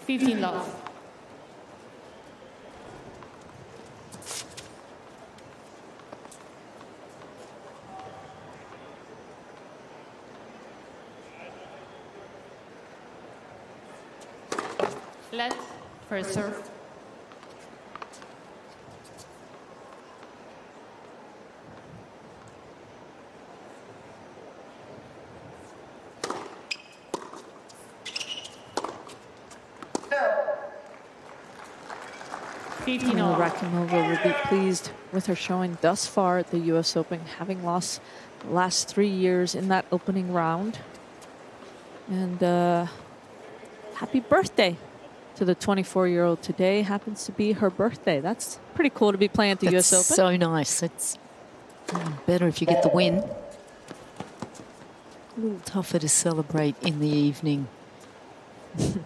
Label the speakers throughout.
Speaker 1: 15 love. Let first serve.
Speaker 2: Kamilla Rakhimova will be pleased with her showing thus far at the US Open, having lost the last 3 years in that opening round. And happy birthday to the 24-year-old. Today happens to be her birthday. That's pretty cool to be playing at the US Open.
Speaker 3: So nice. It's better if you get the win. A little tougher to celebrate in the evening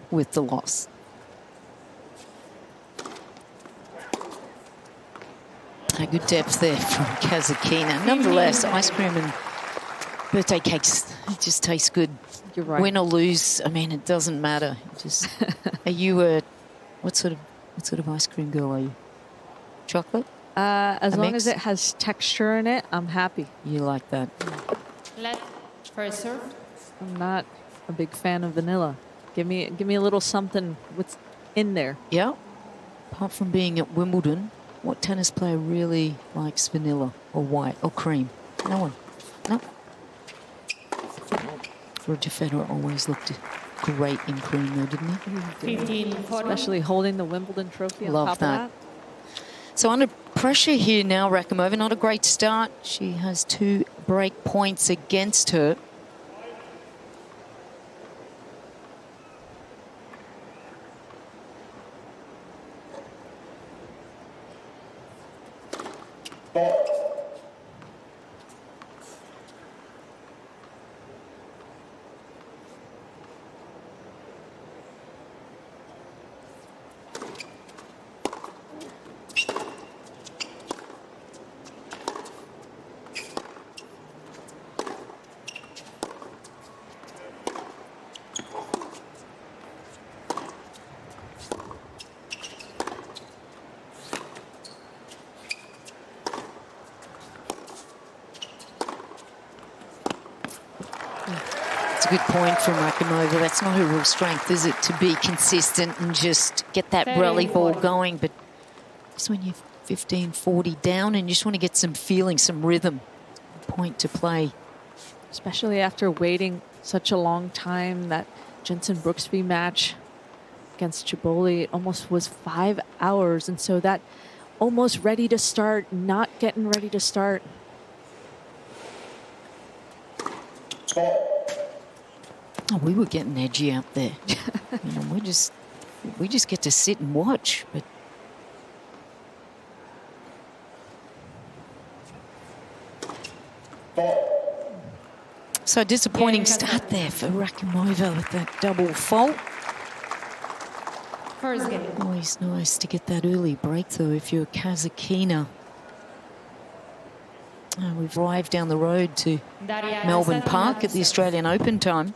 Speaker 3: with the loss. A good depth there from Kasatkina. Nonetheless, ice cream and birthday cakes, it just tastes good.
Speaker 2: You're right.
Speaker 3: Win or lose, I mean, it doesn't matter. Just are you a what sort of ice cream girl are you? Chocolate?
Speaker 2: As long
Speaker 3: mix?
Speaker 2: as it has texture in it, I'm happy.
Speaker 3: You like that?
Speaker 1: Let first serve.
Speaker 2: I'm not a big fan of vanilla. Give me a little something what's in there.
Speaker 3: Yeah. Apart from being at Wimbledon, what tennis player really likes vanilla or white or cream? No one. No. Roger Federer always looked great in cream though, didn't he?
Speaker 1: 15
Speaker 2: Especially holding the Wimbledon trophy on
Speaker 3: Love
Speaker 2: top
Speaker 3: that.
Speaker 2: of that.
Speaker 3: So under pressure here now, Rakhimova. Not a great start. She has 2 break points against her. It's a good point from Rakhimova. That's not her real strength, is it? To be consistent and just get that rally ball going. But just when you're 15-40 down and you just want to get some feeling, some rhythm, point to play.
Speaker 2: Especially after waiting such a long time. That Jensen Brooksby match against Chiboli almost was 5 hours. And so that almost ready to start, not getting ready to start.
Speaker 3: Oh, we were getting edgy out there. You know, we just get to sit and watch. But so disappointing start there for Rakhimova with that double fault.
Speaker 1: First game.
Speaker 3: Always nice to get that early break, though, if you're Kasatkina. We've arrived down the road to
Speaker 1: Daria
Speaker 3: Melbourne
Speaker 1: Kasatkina.
Speaker 3: Park at the Australian Open time.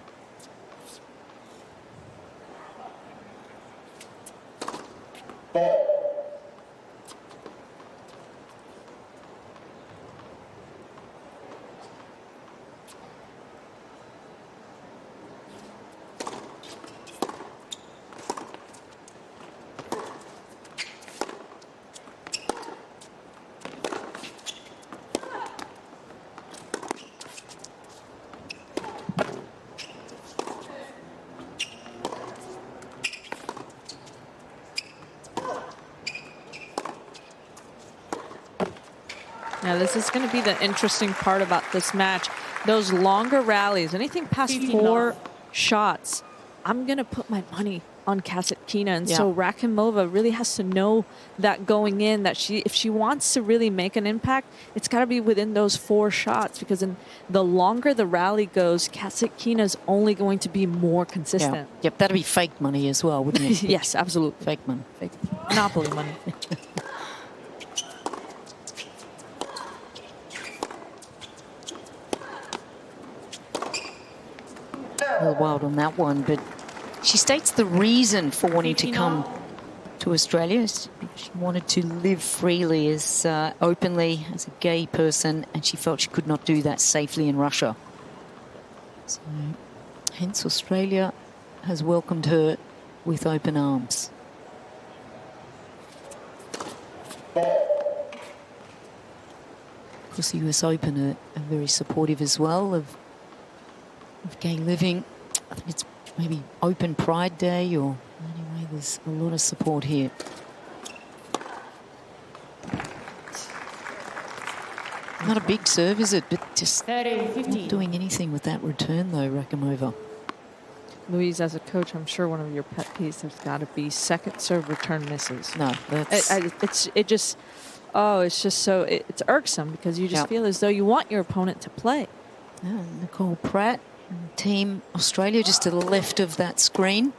Speaker 2: Now, this is going to be the interesting part about this match. Those longer rallies, anything past 4 shots, I'm going to put my money on Kasatkina. And so Rakhimova really has to know that going in, that if she wants to really make an impact, it's got to be within those 4 shots, because the longer the rally goes, Kasatkina's only going to be more consistent.
Speaker 3: Yeah. Yep, that'd be fake money as well, wouldn't it?
Speaker 2: Yes, absolutely.
Speaker 3: Fake money.
Speaker 2: Fake Monopoly money.
Speaker 3: A little wild on that one, but She states the reason for wanting to
Speaker 1: 15
Speaker 3: come
Speaker 1: all.
Speaker 3: to Australia is she wanted to live freely, as openly as a gay person, and she felt she could not do that safely in Russia. So, hence Australia has welcomed her with open arms. Of course, the US Open are very supportive as well of gay living. I think it's maybe Open Pride Day, or anyway, there's a lot of support here. Not a big serve, is it? But just
Speaker 1: 30, 15.
Speaker 3: not doing anything with that return, though, Rakhimova.
Speaker 2: Louise, as a coach, I'm sure one of your pet peeves has got to be second serve return misses.
Speaker 3: No, that's...
Speaker 2: It's just so, it's irksome because you just
Speaker 3: Yep.
Speaker 2: feel as though you want your opponent to play.
Speaker 3: Yeah, Nicole Pratt, and Team Australia, just to the left of that screen.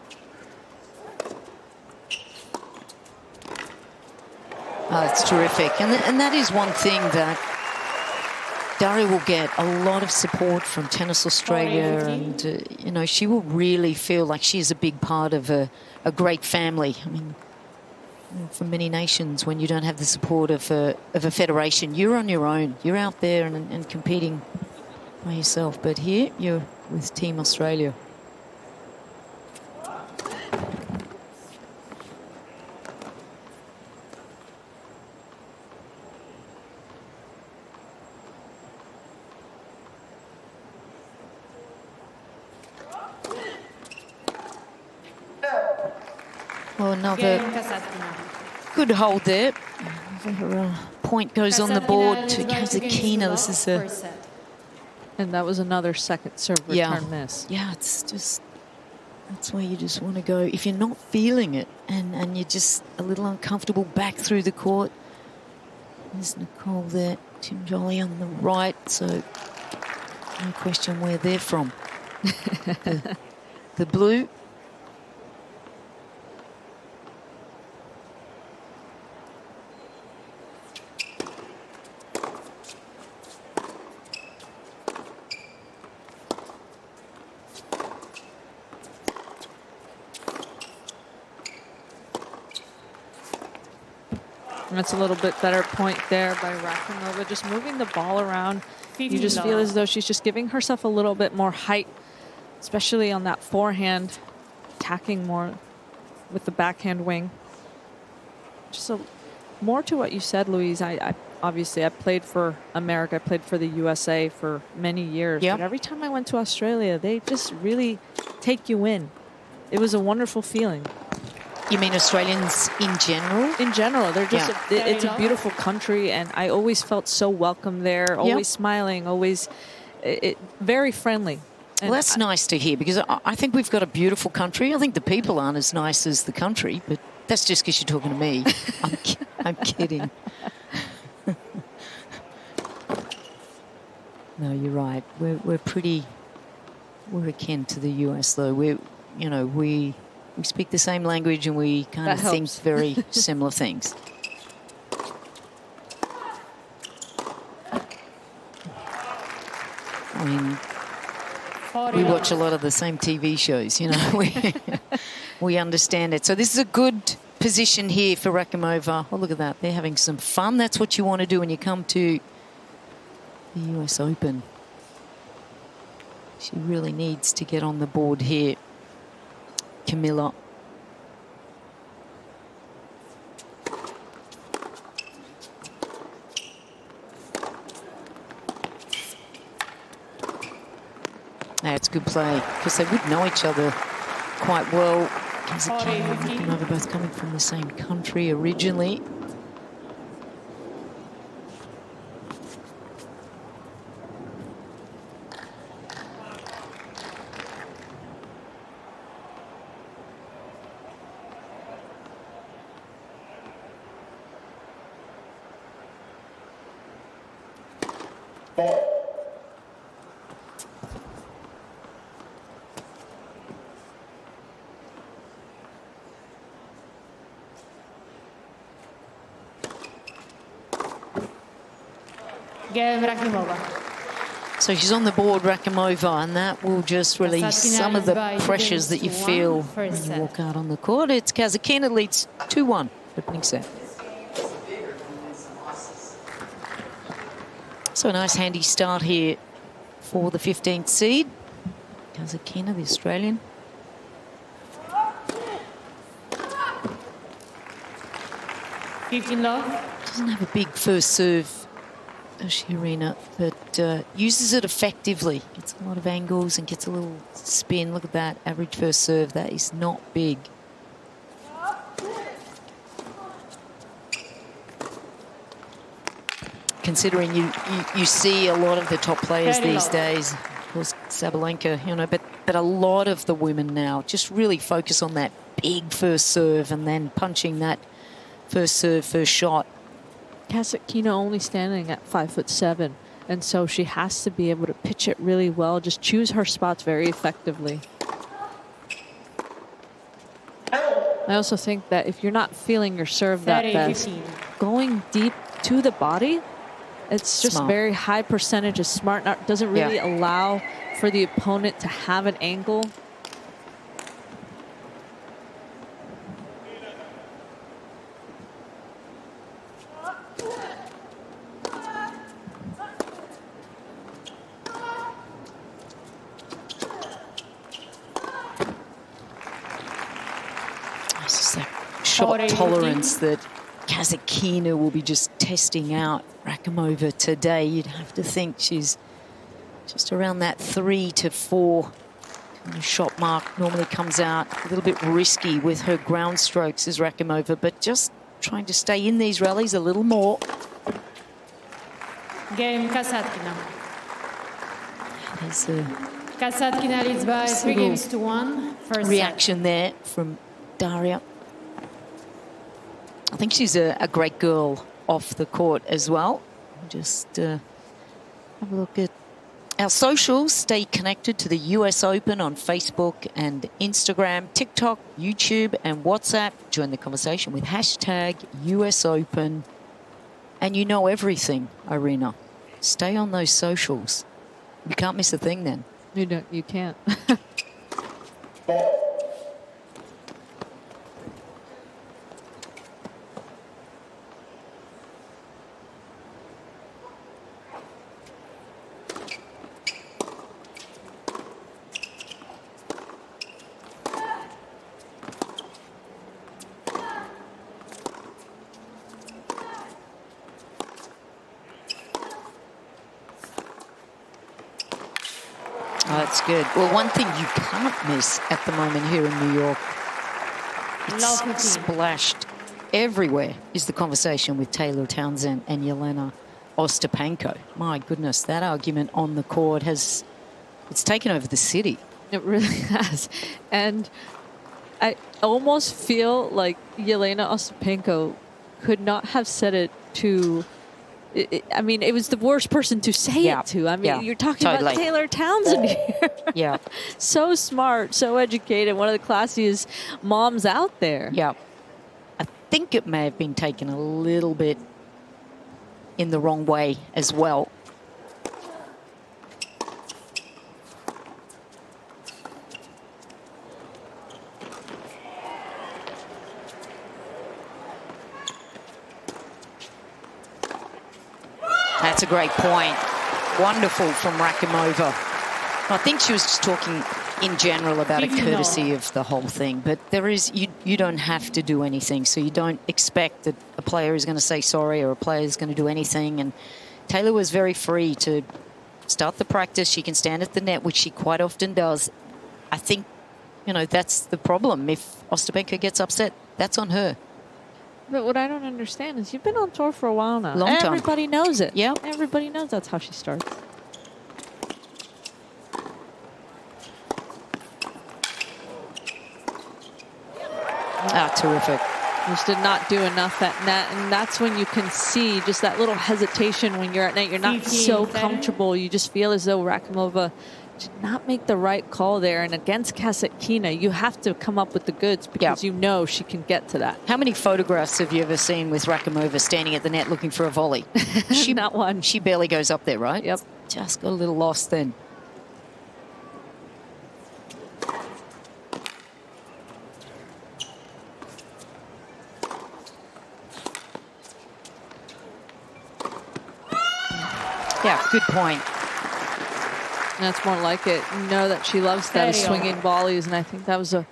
Speaker 3: Oh, that's terrific. And that is one thing that Daria will get a lot of support from Tennis Australia,
Speaker 1: 40,
Speaker 3: and you know, she will really feel like she is a big part of a great family. I mean, for many nations, when you don't have the support of a federation, you're on your own. You're out there and competing by yourself. But here, you're with Team Australia. Well, another
Speaker 1: Daria Kasatkina.
Speaker 3: good hold there. Another point goes on the board to
Speaker 1: Kasatkina
Speaker 3: Kasatkina. This is a...
Speaker 1: first set.
Speaker 2: And that was another second serve return miss.
Speaker 3: Yeah, it's just, that's where you just want to go. If you're not feeling it and you're just a little uncomfortable back through the court. There's Nicole there, Tim Jolly on the right, so no question where they're from. the blue.
Speaker 2: That's a little bit better point there by Rakhimova, just moving the ball around. You
Speaker 1: 15
Speaker 2: just feel
Speaker 1: all.
Speaker 2: as though she's just giving herself a little bit more height, especially on that forehand, attacking more with the backhand wing. Just more to what you said, Louise. I obviously I played for America, I played for the USA for many years.
Speaker 3: Yep.
Speaker 2: But every time I went to Australia, they just really take you in. It was a wonderful feeling.
Speaker 3: You mean Australians in general?
Speaker 2: In general, they're just
Speaker 3: Yeah.
Speaker 2: it's a beautiful country, and I always felt so welcome there, always smiling, always very friendly. And
Speaker 3: Well, that's nice to hear, because I think we've got a beautiful country. I think the people aren't as nice as the country, but that's just because you're talking to me. I'm kidding. No, you're right. We're akin to the US, though. We speak the same language, and we kind of think very similar things. I mean,
Speaker 1: 40
Speaker 3: we
Speaker 1: all.
Speaker 3: watch a lot of the same TV shows, you know. We understand it. So this is a good position here for Rakhimova. Oh, look at that. They're having some fun. That's what you want to do when you come to the US Open. She really needs to get on the board here, Kamilla. That's good play, because they would know each other quite well. Kasatkina and Rakhimova both coming from the same country originally.
Speaker 1: Daria Kakhimova.
Speaker 3: So she's on the board, Rakhimova, and that will just release some of the pressures that you feel when you walk out on the court. It's Kasatkina leads 2-1, opening set. So a nice handy start here for the 15th seed. Kasatkina, the Australian. Doesn't have a big first serve, does she, Aryna? But uses it effectively. Gets a lot of angles and gets a little spin. Look at that, average first serve. That is not big. Considering you see a lot of the top players these days, of course Sabalenka, you know, but a lot of the women now just really focus on that big first serve and then punching that first serve, first shot.
Speaker 2: Kasatkina only standing at 5'7", and so she has to be able to pitch it really well, just choose her spots very effectively. I also think that if you're not feeling your serve that best, going deep to the body, it's just very high percentage of smart. Doesn't really allow for the opponent to have an angle.
Speaker 3: Shot tolerance that Kasatkina will be just testing out Rakhimova today. You'd have to think she's just around that 3 to 4 shot mark. Normally comes out a little bit risky with her ground strokes as Rakhimova, but just trying to stay in these rallies a little more.
Speaker 1: Game Kasatkina.
Speaker 3: There's a
Speaker 1: Kasatkina leads by 3-1. First
Speaker 3: reaction there from Daria. I think she's a great girl off the court as well. Just have a look at our socials. Stay connected to the US Open on Facebook and Instagram, TikTok, YouTube and WhatsApp. Join the conversation with hashtag US Open. And you know everything, Aryna. Stay on those socials. You can't miss a thing then.
Speaker 2: You can't.
Speaker 3: Oh, that's good. Well, one thing you can't miss at the moment here in New York, it's splashed everywhere, is the conversation with Taylor Townsend and Jelena Ostapenko. My goodness, that argument on the court it's taken over the city.
Speaker 2: It really has. And I almost feel like Jelena Ostapenko could not have said it to... I mean, it was the worst person to say it to. I mean, you're talking about Taylor Townsend here. So smart, so educated, one of the classiest moms out there.
Speaker 3: Yeah. I think it may have been taken a little bit in the wrong way as well. That's a great point. Wonderful from Rakhimova. I think she was just talking in general about a courtesy of the whole thing, but there is, you don't have to do anything, so you don't expect that a player is going to say sorry or a player is going to do anything. And Taylor was very free to start the practice. She can stand at the net, which she quite often does. I think, you know, that's the problem. If Ostapenko gets upset, that's on her.
Speaker 2: But what I don't understand is you've been on tour for a while now.
Speaker 3: Long time.
Speaker 2: Everybody knows it.
Speaker 3: Yeah.
Speaker 2: Everybody knows that's how she starts.
Speaker 3: Ah, terrific.
Speaker 2: Just did not do enough at net, and that's when you can see just that little hesitation when you're at net. You're not so comfortable. You just feel as though Rakhimova did not make the right call there. And against Kasatkina, you have to come up with the goods because you know she can get to that.
Speaker 3: How many photographs have you ever seen with Rakhimova standing at the net looking for a volley?
Speaker 2: Not one.
Speaker 3: She barely goes up there, right?
Speaker 2: Yep.
Speaker 3: Just got a little lost then. Yeah, good point.
Speaker 2: That's more like it. You know that she loves those swinging volleys, and I think that was a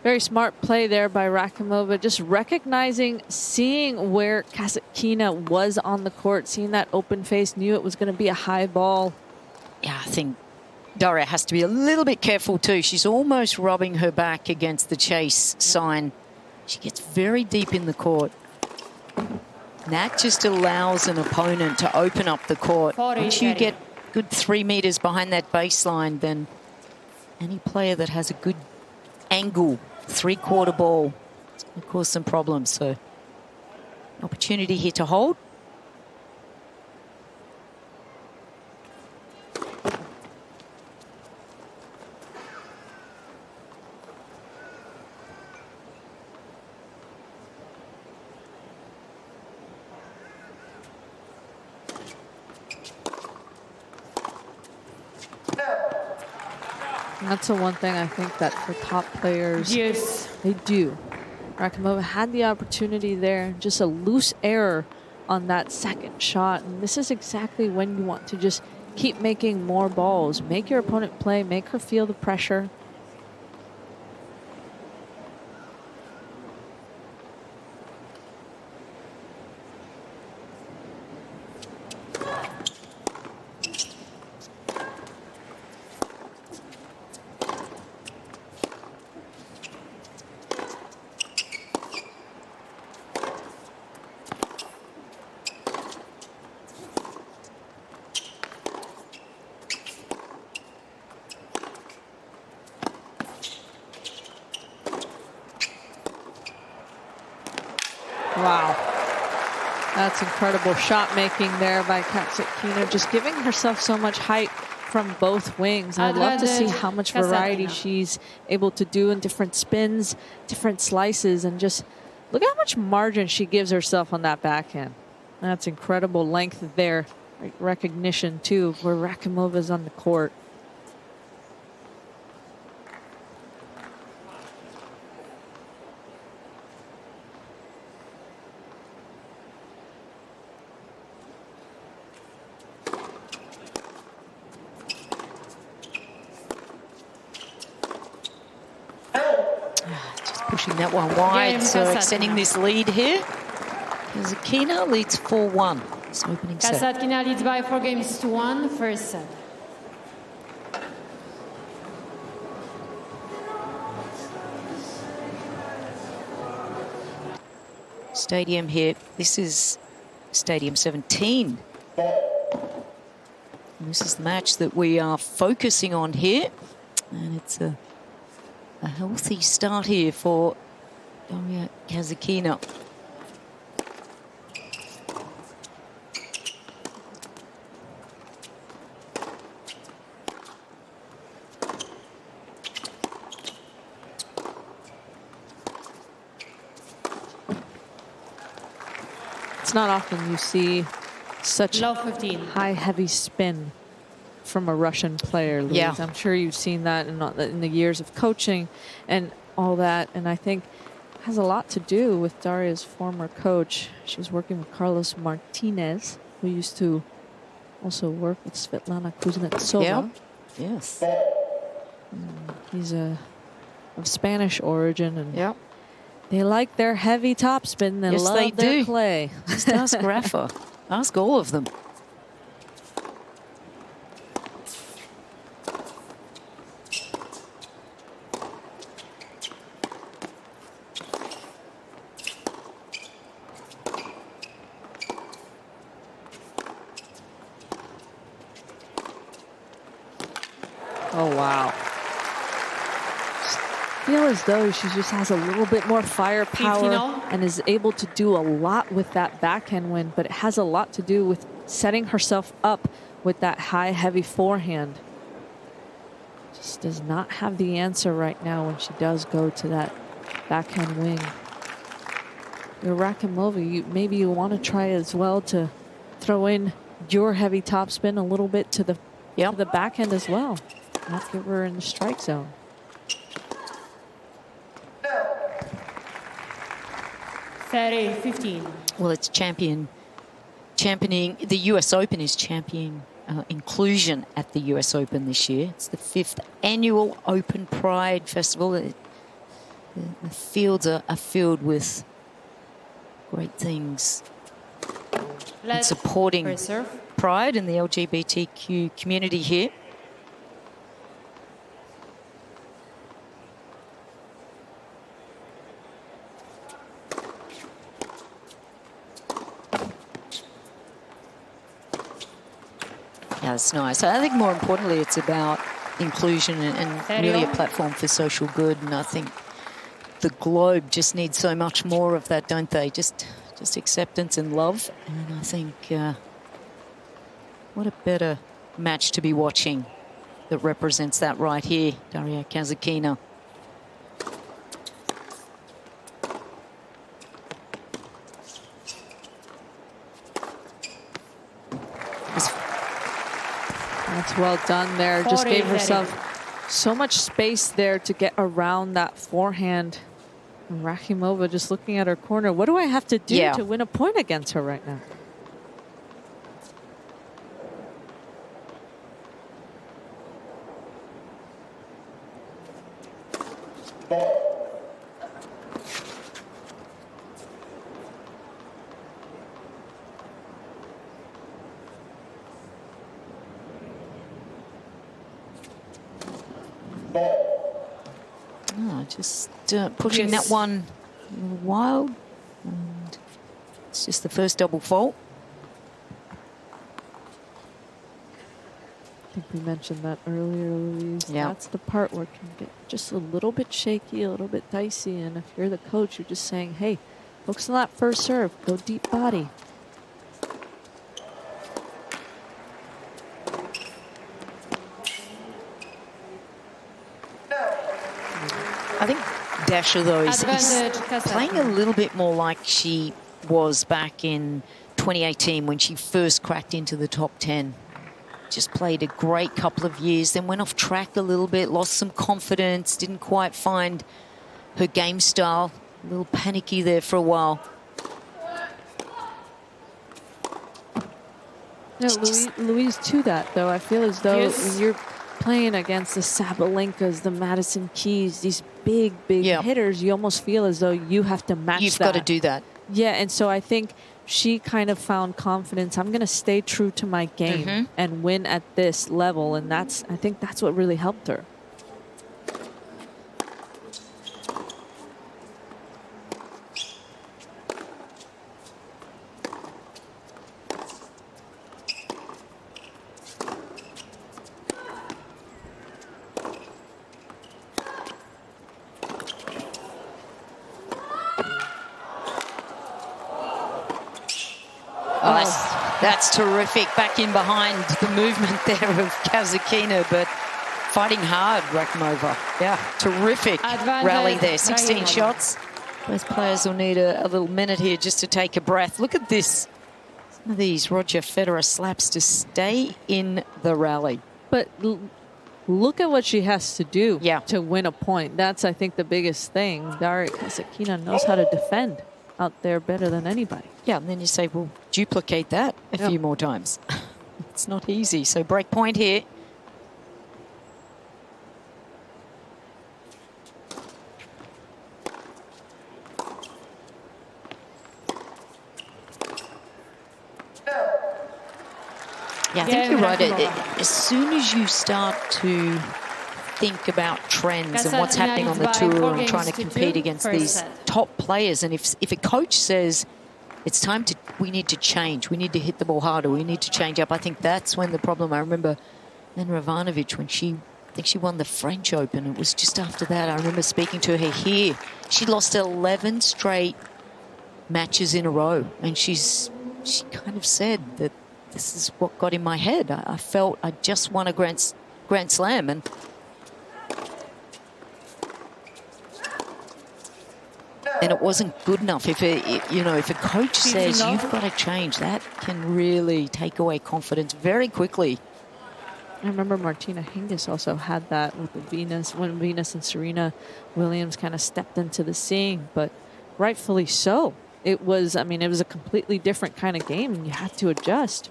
Speaker 2: very smart play there by Rakhimova. Just recognizing, seeing where Kasatkina was on the court, seeing that open face, knew it was going to be a high ball.
Speaker 3: Yeah, I think Daria has to be a little bit careful too. She's almost rubbing her back against the chase sign. She gets very deep in the court. And that just allows an opponent to open up the court. Once you get good 3 meters behind that baseline, then any player that has a good angle, three-quarter ball, it's going to cause some problems. So, opportunity here to hold.
Speaker 2: And that's the one thing I think that for top players, they do. Rakhimova had the opportunity there, just a loose error on that second shot. And this is exactly when you want to just keep making more balls. Make your opponent play, make her feel the pressure. Wow. That's incredible shot making there by Kasatkina, just giving herself so much height from both wings. I'd love to see how much variety she's able to do in different spins, different slices, and just look how much margin she gives herself on that backhand. That's incredible length there. Recognition too of where Rakhimova's on the court.
Speaker 3: Pushing that one wide, so extending this lead here. Kasatkina leads 4-1. It's opening set.
Speaker 1: Kasatkina leads by 4-1, first set.
Speaker 3: Stadium here. This is Stadium 17. And this is the match that we are focusing on here. And it's a healthy start here for Daria Kasatkina.
Speaker 2: It's not often you see such high, heavy spin from a Russian player, Louise.
Speaker 3: Yeah.
Speaker 2: I'm sure you've seen that in the years of coaching and all that. And I think it has a lot to do with Daria's former coach. She was working with Carlos Martinez, who used to also work with Svetlana Kuznetsova.
Speaker 3: Yeah. Yes.
Speaker 2: He's of Spanish origin, and
Speaker 3: Yep.
Speaker 2: they like their heavy topspin. They
Speaker 3: Yes,
Speaker 2: love
Speaker 3: they
Speaker 2: their
Speaker 3: do.
Speaker 2: play.
Speaker 3: Just ask Rafa. Ask all of them.
Speaker 2: Oh, wow. Feel as though she just has a little bit more firepower and is able to do a lot with that backhand win, but it has a lot to do with setting herself up with that high, heavy forehand. Just does not have the answer right now when she does go to that backhand wing. Your Rakhimova, maybe you want to try as well to throw in your heavy topspin a little bit to the backhand as well. Not give her in the strike zone.
Speaker 1: Thirty, 15.
Speaker 3: Well, it's championing. The US Open is championing inclusion at the US Open this year. It's the 5th annual Open Pride Festival. The fields are filled with great things and supporting pride in the LGBTQ community here. Yeah, that's nice. I think more importantly, it's about inclusion and really a platform for social good. And I think the globe just needs so much more of that, don't they? Just acceptance and love. And I think what a better match to be watching that represents that right here. Daria Kasatkina.
Speaker 2: That's well done there. Just gave herself so much space there to get around that forehand. And Rakhimova just looking at her corner. What do I have to do to win a point against her right now?
Speaker 3: Just pushing that one a little wild. And it's just the first double fault.
Speaker 2: I think we mentioned that earlier, Louise.
Speaker 3: Yeah.
Speaker 2: That's the part where it can get just a little bit shaky, a little bit dicey. And if you're the coach, you're just saying, hey, focus on that first serve. Go deep body.
Speaker 3: I think Dasha, though, is playing a little bit more like she was back in 2018 when she first cracked into the top 10. Just played a great couple of years, then went off track a little bit, lost some confidence, didn't quite find her game style. A little panicky there for a while.
Speaker 2: No, Louise, to that, though, I feel as though when you're playing against the Sabalenkas, the Madison Keys, these big hitters, you almost feel as though you have to match that.
Speaker 3: You've got to do that.
Speaker 2: Yeah, and so I think she kind of found confidence. I'm going to stay true to my game and win at this level, and I think that's what really helped her.
Speaker 3: That's terrific. Back in behind the movement there of Kasatkina, but fighting hard, Rakhimova. Yeah, terrific rally there. 16 shots. Both players will need a little minute here just to take a breath. Look at this. Some of these Roger Federer slaps to stay in the rally.
Speaker 2: But look at what she has to do to win a point. That's, I think, the biggest thing. Daria Kasatkina knows how to defend out there better than anybody.
Speaker 3: Yeah, and then you say, well, duplicate that a few more times. It's not easy. So break point here. Yeah, I think you're right. As soon as you start to think about trends and what's happening on the tour and trying to compete against these top players, and if a coach says it's time we need to change, we need to hit the ball harder, we need to change up, I think that's when the problem. I remember Nena Ivanovic when I think she won the French Open. It was just after that. I remember speaking to her here. She lost 11 straight matches in a row, and she kind of said that this is what got in my head. I felt I just won a Grand Slam, and and it wasn't good enough. If a coach says you've got to change, that can really take away confidence very quickly.
Speaker 2: I remember Martina Hingis also had that with the Venus, when Venus and Serena Williams kind of stepped into the scene, but rightfully so. It was, I mean, it was a completely different kind of game, and you had to adjust.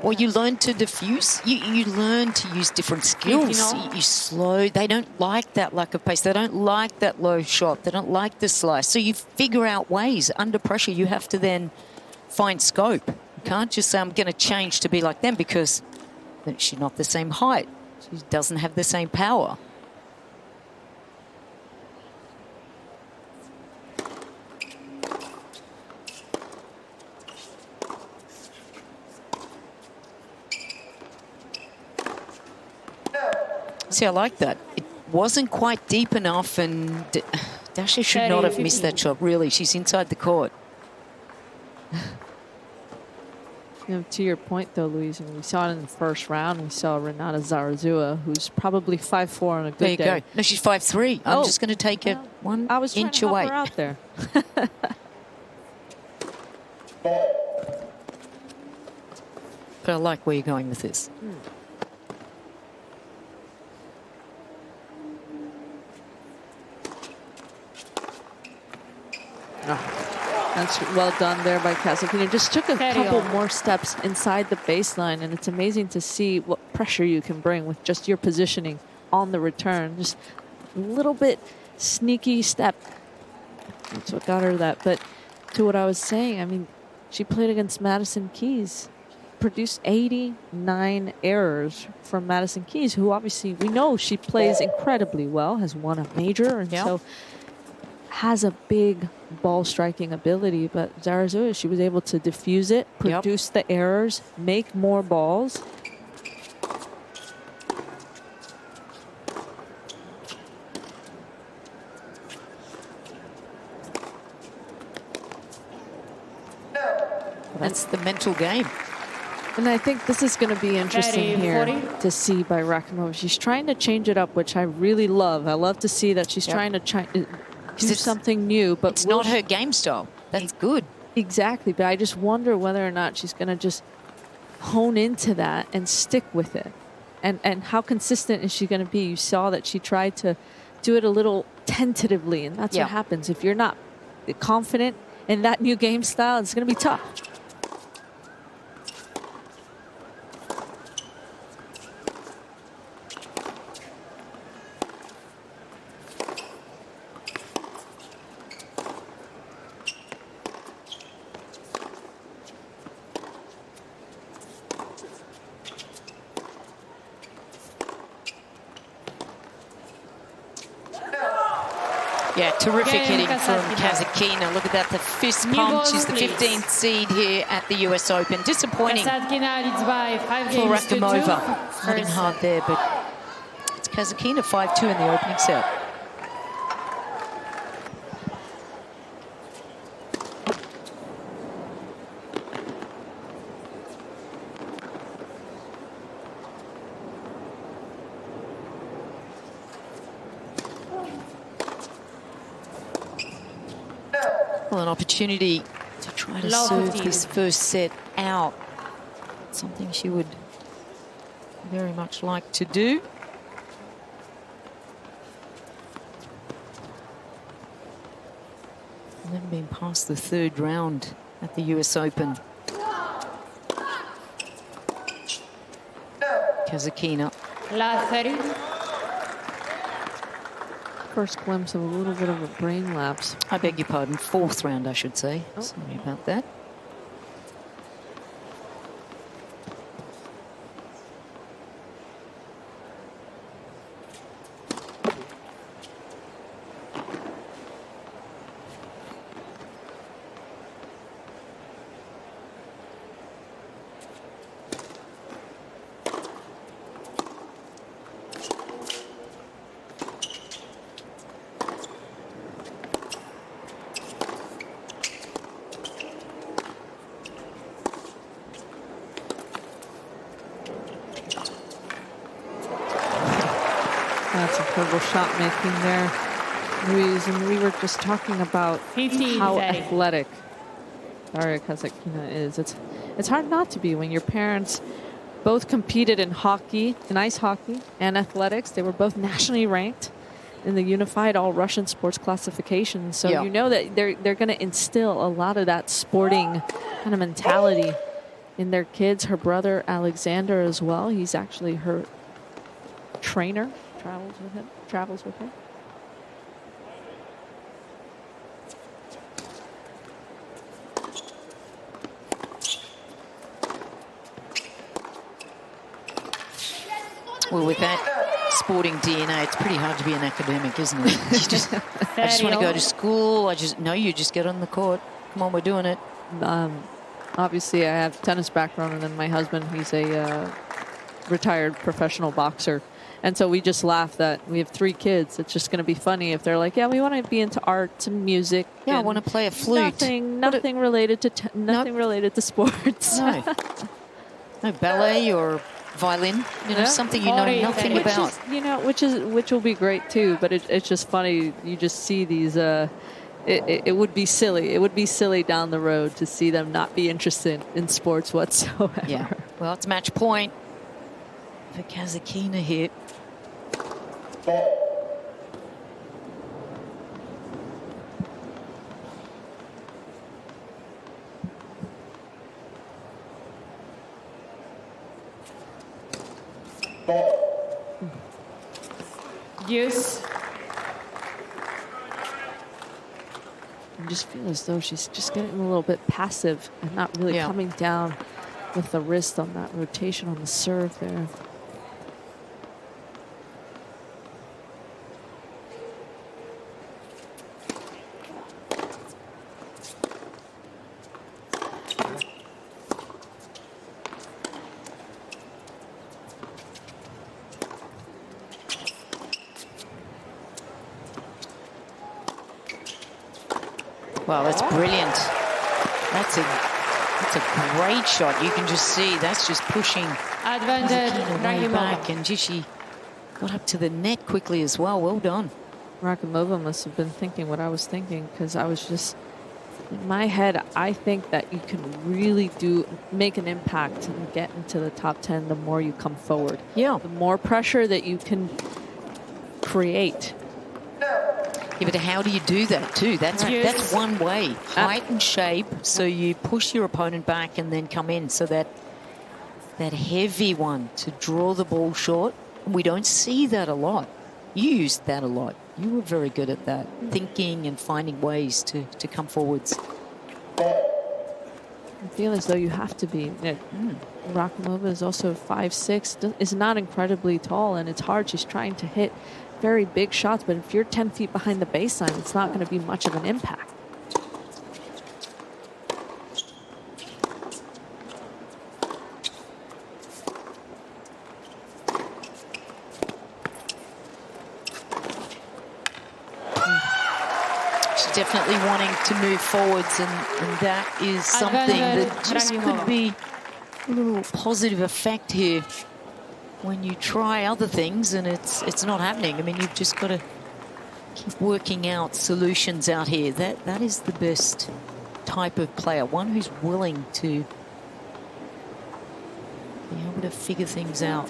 Speaker 3: Or you learn to diffuse. You learn to use different skills. You slow. They don't like that lack of pace. They don't like that low shot. They don't like the slice. So you figure out ways. Under pressure, you have to then find scope. You can't just say, I'm going to change to be like them, because she's not the same height. She doesn't have the same power. See, I like that. It wasn't quite deep enough, and Dasha should not have missed that shot, really. She's inside the court.
Speaker 2: To your point, though, Louise, we saw it in the first round. We saw Renata Zarazua, who's probably 5'4" on a good day.
Speaker 3: There you go. No, she's 5'3". I'm just going to take her 1
Speaker 2: I was trying
Speaker 3: inch
Speaker 2: to help
Speaker 3: away.
Speaker 2: her out there.
Speaker 3: But I like where you're going with this.
Speaker 2: That's well done there by Kasatkina. Just took a couple more steps inside the baseline, and it's amazing to see what pressure you can bring with just your positioning on the return. Just a little bit sneaky step. That's what got her that. But to what I was saying, I mean, she played against Madison Keys, produced 89 errors from Madison Keys, who obviously we know she plays incredibly well, has won a major, and so has a big ball striking ability. But Zarazua, she was able to diffuse it, produce the errors, make more balls.
Speaker 3: That's the mental game.
Speaker 2: And I think this is going to be interesting here to see by Rakhimova. She's trying to change it up, which I really love. I love to see that she's trying to do something new. But
Speaker 3: it's not her game style. That's good.
Speaker 2: Exactly. But I just wonder whether or not she's going to just hone into that and stick with it. And how consistent is she going to be? You saw that she tried to do it a little tentatively, and that's what happens. If you're not confident in that new game style, it's going to be tough.
Speaker 3: Yeah, terrific hitting from Kasatkina. Look at that, the fist pump. She's the 15th seed here at the US Open. Disappointing for Rakhimova. Hitting hard there, but it's Kasatkina 5-2 in the opening set. Well, an opportunity to try to serve this first set out. Something she would very much like to do. Never been past the third round at the US Open. Kasatkina.
Speaker 2: First glimpse of a little bit of a brain lapse.
Speaker 3: I beg your pardon, fourth round, I should say. Sorry about that.
Speaker 2: That's incredible shot making there, Louise. And we were just talking about
Speaker 1: 15,
Speaker 2: how
Speaker 1: 30.
Speaker 2: athletic Daria Kasatkina is. It's hard not to be when your parents both competed in hockey, in ice hockey and athletics. They were both nationally ranked in the unified all-Russian sports classification. So you know that they're going to instill a lot of that sporting kind of mentality in their kids. Her brother Alexander as well. He's actually her trainer. Travels with him.
Speaker 3: Well, with that sporting DNA, it's pretty hard to be an academic, isn't it? I just want to go to school. You just get on the court. Come on, we're doing it.
Speaker 2: Obviously, I have tennis background, and then my husband, he's a retired professional boxer. And so we just laugh that we have 3 kids. It's just going to be funny if they're like, yeah, we want to be into art and music.
Speaker 3: Yeah, I want to play a flute.
Speaker 2: Nothing related to related to sports.
Speaker 3: No. No ballet or violin, something you know nothing about.
Speaker 2: Which will be great too. But it's just funny. You just see these. It would be silly. It would be silly down the road to see them not be interested in sports whatsoever.
Speaker 3: Yeah. Well, it's match point for Kasatkina here.
Speaker 1: Yes.
Speaker 2: I just feel as though she's just getting a little bit passive and not really coming down with the wrist on that rotation on the serve there.
Speaker 3: Wow, that's brilliant. That's a great shot. You can just see that's just pushing
Speaker 1: Advantage,
Speaker 3: way back,
Speaker 1: Rakhimova.
Speaker 3: and she got up to the net quickly as well. Well done.
Speaker 2: Rakhimova must have been thinking what I was thinking, because I was just in my head. I think that you can really make an impact and get into the top 10 the more you come forward.
Speaker 3: Yeah.
Speaker 2: The more pressure that you can create.
Speaker 3: Yeah, but how do you do that too? That's one way. Height and shape, so you push your opponent back and then come in. So that heavy one to draw the ball short, we don't see that a lot. You used that a lot. You were very good at that, thinking and finding ways to come forwards.
Speaker 2: I feel as though you have to be. Rakhimova is also 5'6", is not incredibly tall, and it's hard. She's trying to hit very big shots, but if you're 10 feet behind the baseline, it's not going to be much of an impact.
Speaker 3: She's definitely wanting to move forwards, and that is something that just could be a little positive effect here when you try other things and it's not happening. I mean, you've just got to keep working out solutions out here. That is the best type of player, one who's willing to be able to figure things out.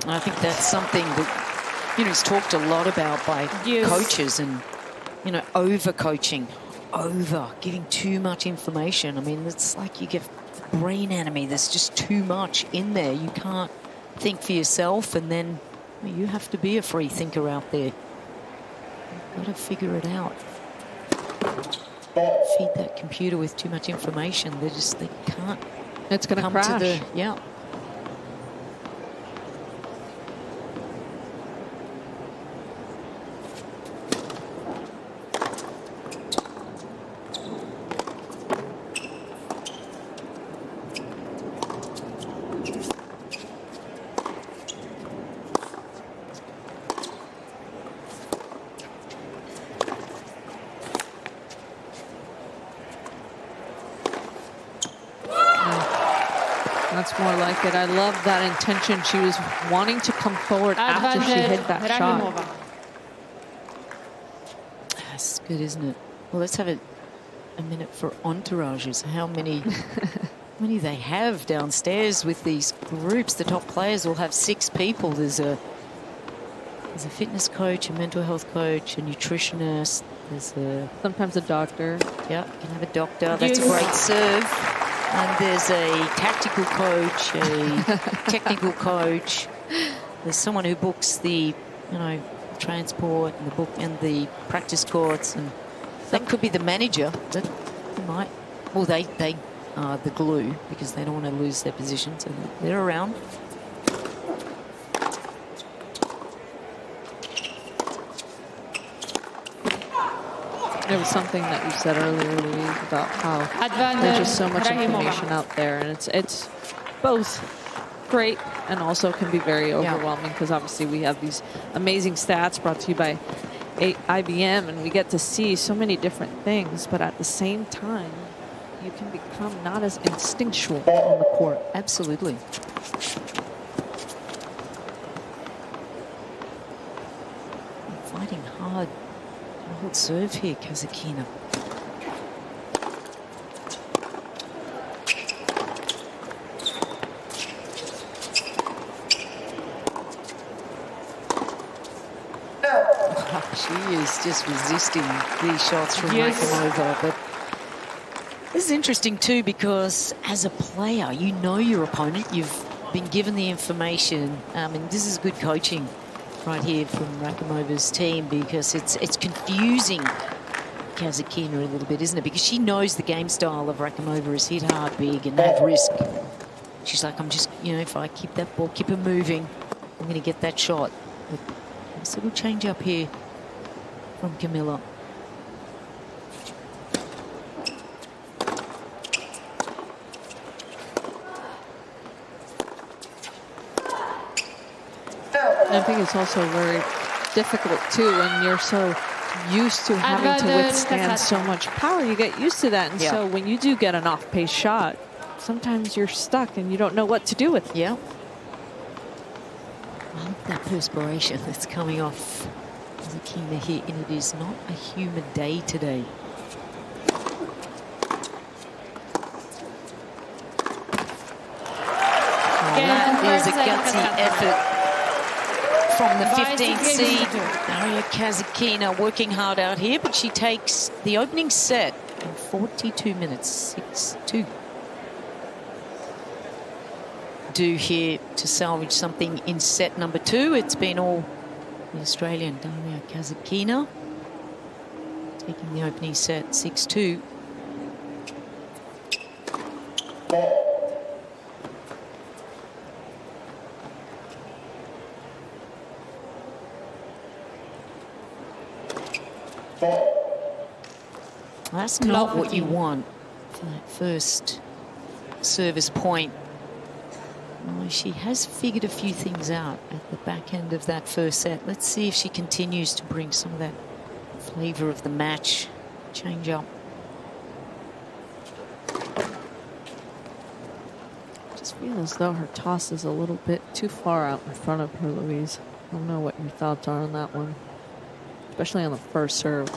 Speaker 3: I think that's something that it's talked a lot about by coaches, and over-coaching, giving too much information. I mean, it's like you get brain enemy. There's just too much in there. You can't think for yourself, and then you have to be a free thinker out there. You've got to figure it out. Feed that computer with too much information. They can't.
Speaker 2: It's going to crash.
Speaker 3: Yeah.
Speaker 2: That's more like it. I love that intention. She was wanting to come forward after she hit that shot.
Speaker 1: Rakhimova.
Speaker 3: That's good, isn't it? Well, let's have a minute for entourages. How many they have downstairs with these groups. The top players will have 6 people. There's a fitness coach, a mental health coach, a nutritionist. There's
Speaker 2: sometimes a doctor.
Speaker 3: Yeah, you can have a doctor. That's a great serve. And there's a tactical coach, a technical coach. There's someone who books the, transport and the book and the practice courts, and that could be the manager. That might. Well, they are the glue because they don't want to lose their position, so they're around.
Speaker 2: There was something that you said earlier, Louise, about how there's just so much information out there, and it's both great and also can be very overwhelming because obviously we have these amazing stats brought to you by IBM, and we get to see so many different things, but at the same time, you can become not as instinctual on the court.
Speaker 3: Absolutely. Fighting hard. Hold serve here, Kasatkina. She is just resisting these shots from Rakhimova. But this is interesting too because as a player, you know your opponent. You've been given the information, and this is good coaching right here from Rakhimova's team because it's confusing Kasatkina a little bit, isn't it? Because she knows the game style of Rakhimova is hit hard, big, and have risk. She's like, I'm just, if I keep that ball, keep it moving, I'm going to get that shot. But it's a good change up here from Kamilla.
Speaker 2: I think it's also very difficult too when you're so used to having to withstand so much power. You get used to that, and so when you do get an off-pace shot, sometimes you're stuck and you don't know what to do with it.
Speaker 3: Yeah. I like that perspiration that's coming off Kasatkina here, and it is not a humid day today. There's a gutsy effort from the 15th seed, Daria Kasatkina, working hard out here, but she takes the opening set in 42 minutes, 6-2. Do here to salvage something in set number 2. It's been all the Australian Daria Kasatkina taking the opening set 6-2. That's not what you want for that first service point. Oh, she has figured a few things out at the back end of that first set. Let's see if she continues to bring some of that flavor of the match change up.
Speaker 2: I just feel as though her toss is a little bit too far out in front of her, Louise. I don't know what your thoughts are on that one, especially on the first serve.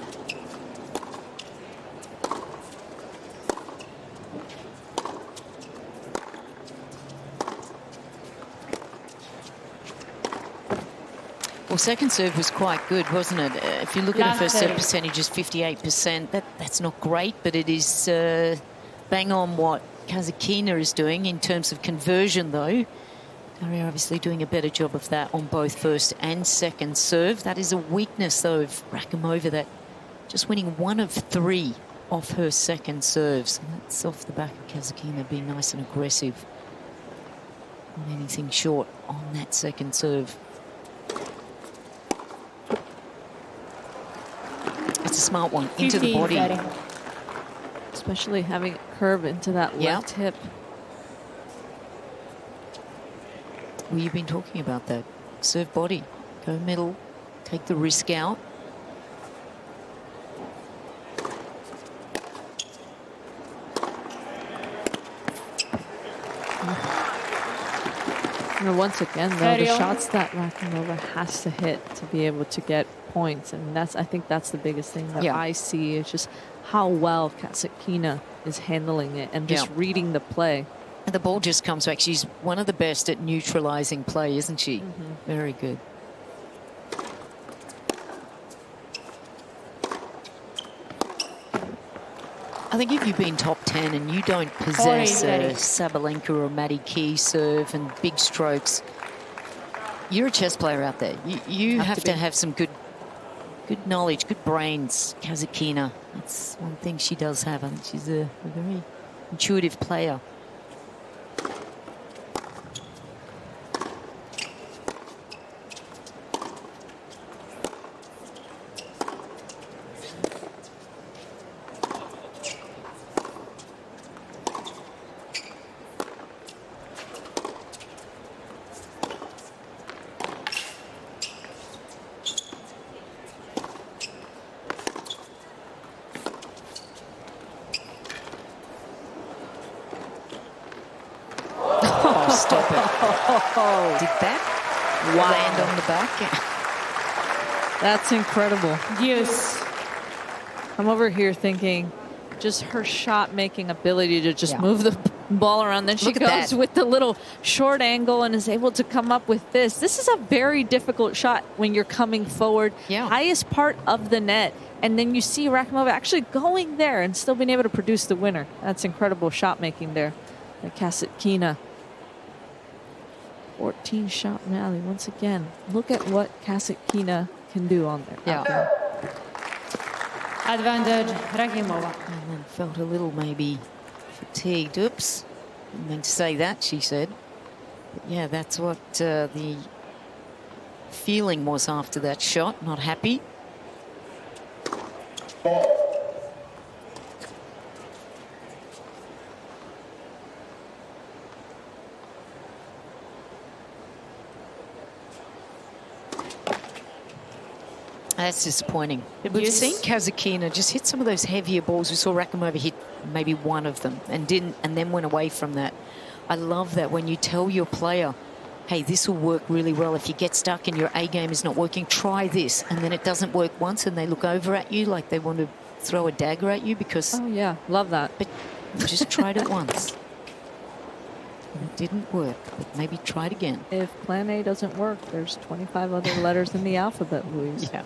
Speaker 3: Well, second serve was quite good, wasn't it? If you look at her first serve percentage is 58%. That's not great, but it is bang on what Kasatkina is doing in terms of conversion, though. Daria obviously doing a better job of that on both first and second serve. That is a weakness, though, of Rakhimova, that just winning 1 of 3 off her second serve. So that's off the back of Kasatkina being nice and aggressive. Not anything short on that second serve. It's a smart one, into the body.
Speaker 2: Especially having it curve into that left hip.
Speaker 3: Well, you've been talking about that. Serve body, go middle, take the risk out.
Speaker 2: And once again, though,
Speaker 1: Carry
Speaker 2: the
Speaker 1: on.
Speaker 2: shots that Rakhimova has to hit to be able to get points, and I think that's the biggest thing that
Speaker 3: Yeah.
Speaker 2: I see is just how well Kasatkina is handling it and just reading the play.
Speaker 3: And the ball just comes back. She's one of the best at neutralizing play, isn't she? Very good. I think if you've been top 10 and you don't possess a Sabalenka or Maddie Key serve and big strokes, you're a chess player out there. You have to have some good knowledge, good brains. Kasatkina, that's one thing she does have. I think she's a very intuitive player. Stop it. Did that land on the back?
Speaker 2: That's incredible.
Speaker 1: Deuce.
Speaker 2: I'm over here thinking just her shot making ability to just move the ball around. Then she goes with the little short angle and is able to come up with this. This is a very difficult shot when you're coming forward. Highest part of the net. And then you see Rakhimova actually going there and still being able to produce the winner. That's incredible shot making there. The Kasatkina. 14 shot rally. Once again, look at what Kasatkina can do on there.
Speaker 1: Advantage, Rakhimova.
Speaker 3: And then felt a little maybe fatigued. Oops. Didn't mean to say that, she said. But yeah, that's what the feeling was after that shot. Not happy. That's disappointing. We've seen Kasatkina just hit some of those heavier balls. We saw Rakhimova hit maybe one of them and then went away from that. I love that when you tell your player, hey, this will work really well. If you get stuck and your A game is not working, try this. And then it doesn't work once and they look over at you like they want to throw a dagger at you because...
Speaker 2: Oh, yeah. Love that.
Speaker 3: But you just tried it once. And it didn't work, but maybe try it again.
Speaker 2: If plan A doesn't work, there's 25 other letters in the alphabet, Louise.
Speaker 3: Yeah.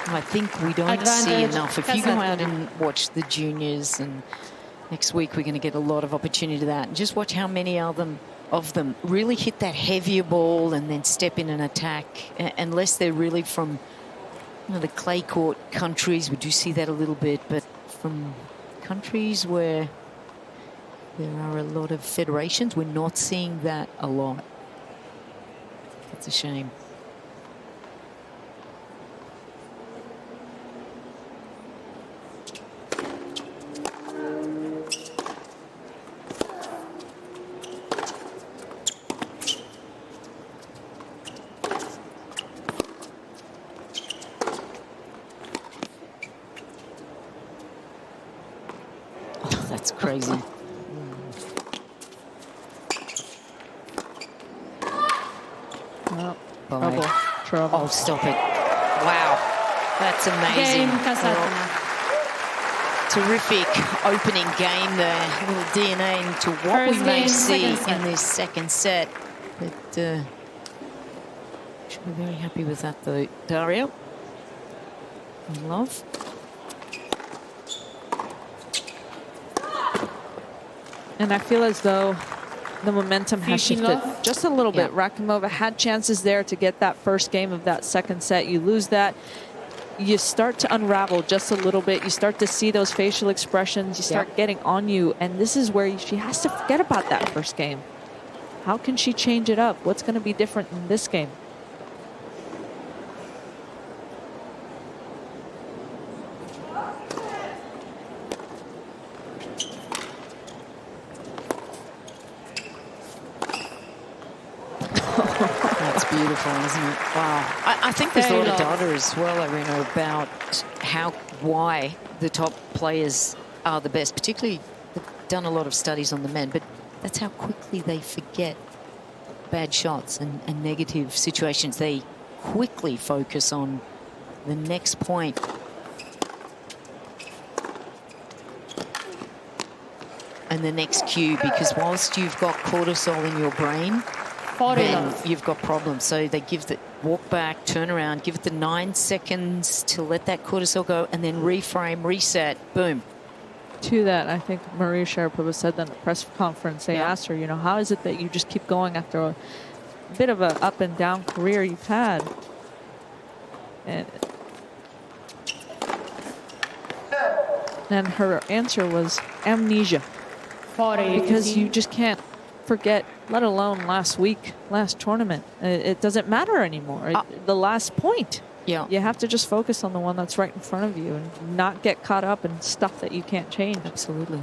Speaker 3: I think we don't see enough. If you go out and watch the juniors, and next week we're going to get a lot of opportunity to that, and just watch how many of them really hit that heavier ball and then step in and attack, unless they're really from the clay court countries. We do see that a little bit, but from countries where there are a lot of federations, we're not seeing that a lot. That's a shame. That's crazy.
Speaker 2: Oh, trouble.
Speaker 3: Oh, stop it. Wow. That's amazing.
Speaker 1: Game, Kasatkina.
Speaker 3: Terrific opening game there. A little DNA into what we may see in this second set. But should be very happy with that, though. Daria. Love.
Speaker 2: And I feel as though the momentum has shifted just a little bit. Rakhimova had chances there to get that first game of that second set. You lose that, you start to unravel just a little bit. You start to see those facial expressions. You start getting on you. And this is where she has to forget about that first game. How can she change it up? What's going to be different in this game?
Speaker 3: That's beautiful, isn't it? Wow. I think there's a lot of data as well, Aryna, about why the top players are the best. Particularly, they've done a lot of studies on the men, but that's how quickly they forget bad shots and negative situations. They quickly focus on the next point. And the next cue, because whilst you've got cortisol in your brain, then you've got problems. So they give the walk back, turn around, give it the 9 seconds to let that cortisol go, and then reframe, reset, boom.
Speaker 2: To that, I think Maria Sharapova said that in the press conference. They asked her, you know, how is it that you just keep going after a bit of an up and down career you've had? And her answer was amnesia. Because you just can't forget, let alone last week, last tournament. It doesn't matter anymore. The last point.
Speaker 3: Yeah.
Speaker 2: You have to just focus on the one that's right in front of you and not get caught up in stuff that you can't change.
Speaker 3: Absolutely.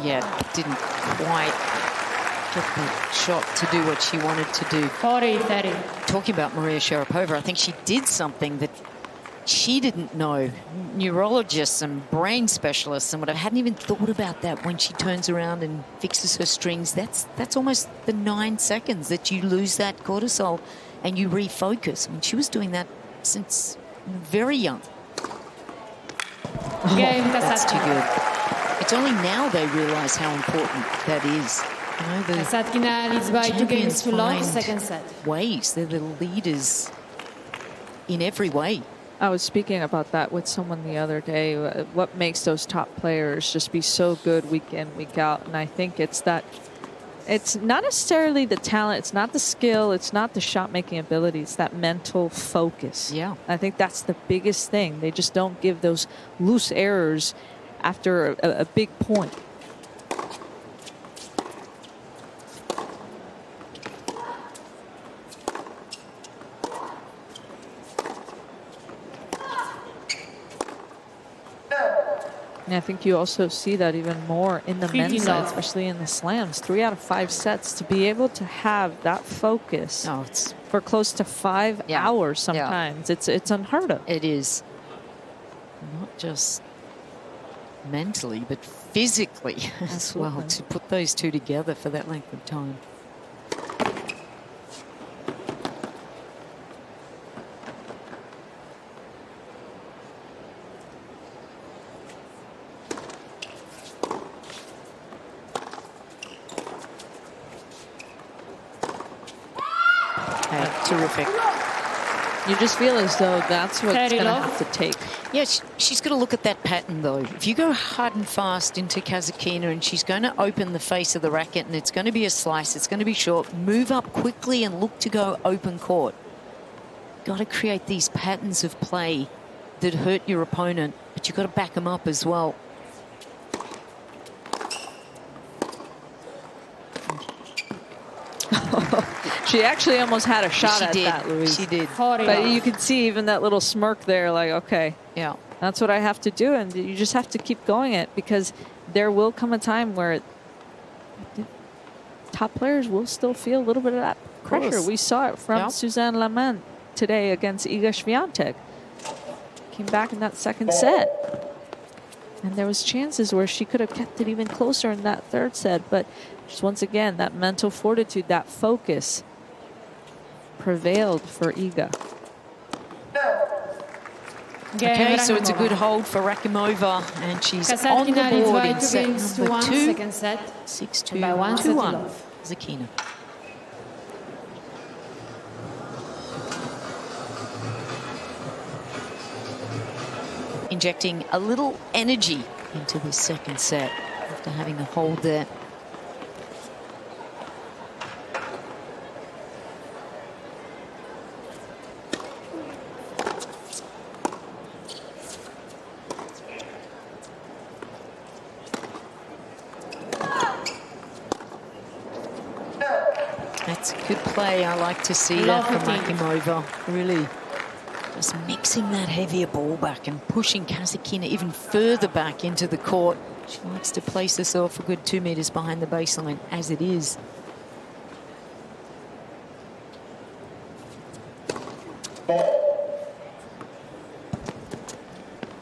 Speaker 3: Yeah, didn't quite get the shot to do what she wanted to do.
Speaker 1: 40-30.
Speaker 3: Talking about Maria Sharapova, I think she did something that she didn't know. Neurologists and brain specialists and whatever hadn't even thought about that when she turns around and fixes her strings. That's almost the 9 seconds that you lose that cortisol and you refocus. I mean, she was doing that since very young. That's too good. It's only now they realise how important that is. You know, the
Speaker 1: Kasatkina leads by 2 games to love, second set.
Speaker 3: Ways. They're the leaders in every way.
Speaker 2: I was speaking about that with someone the other day. What makes those top players just be so good week in, week out? And I think it's that it's not necessarily the talent, it's not the skill, it's not the shot-making ability, it's that mental focus.
Speaker 3: Yeah.
Speaker 2: I think that's the biggest thing. They just don't give those loose errors after a big point. And I think you also see that even more in the men's side, especially in the slams. 3 out of 5 sets, to be able to have that focus for close to 5 hours sometimes. It's unheard of.
Speaker 3: It is. Not just mentally, but physically as well, to put those two together for that length of time. Terrific.
Speaker 2: You just feel as though that's what's going to have to take.
Speaker 3: Yeah, she's got to look at that pattern, though. If you go hard and fast into Kasatkina and she's going to open the face of the racket and it's going to be a slice, it's going to be short, move up quickly and look to go open court. Got to create these patterns of play that hurt your opponent, but you've got to back them up as well.
Speaker 2: She actually almost had a shot at that, Louise.
Speaker 3: She did.
Speaker 2: But you could see even that little smirk there, like, okay,
Speaker 3: yeah,
Speaker 2: that's what I have to do. And you just have to keep going it, because there will come a time where top players will still feel a little bit of that pressure. We saw it from Suzanne Lament today against Iga Swiatek. Came back in that second set. And there was chances where she could have kept it even closer in that third set. But just once again, that mental fortitude, that focus prevailed for Iga.
Speaker 3: Okay, so it's a good hold for Rakhimova, and she's on the board in set number 2.
Speaker 1: Second set.
Speaker 3: 6-2,
Speaker 1: by
Speaker 3: 2-1, Kasatkina. Injecting a little energy into this second set after having the hold there. good play. I like to see that from Rakhimova. Really just mixing that heavier ball back and pushing Kasatkina even further back into the court. She likes to place herself a good 2 meters behind the baseline as it is.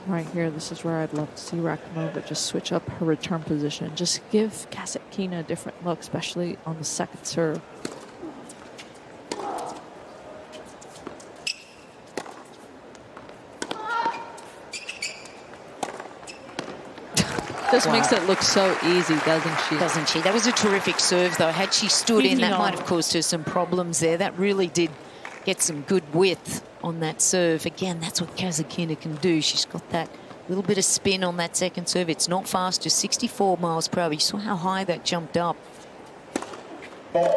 Speaker 2: Right here, this is where I'd love to see Rakhimova just switch up her return position. Just give Kasatkina a different look, especially on the second serve. Just makes it look so easy, doesn't she?
Speaker 3: Doesn't she? That was a terrific serve, though. Had she stood in, that might have caused her some problems there. That really did get some good width on that serve. Again, that's what Kasatkina can do. She's got that little bit of spin on that second serve. It's not fast, just 64 miles per hour. You saw how high that jumped up.
Speaker 2: You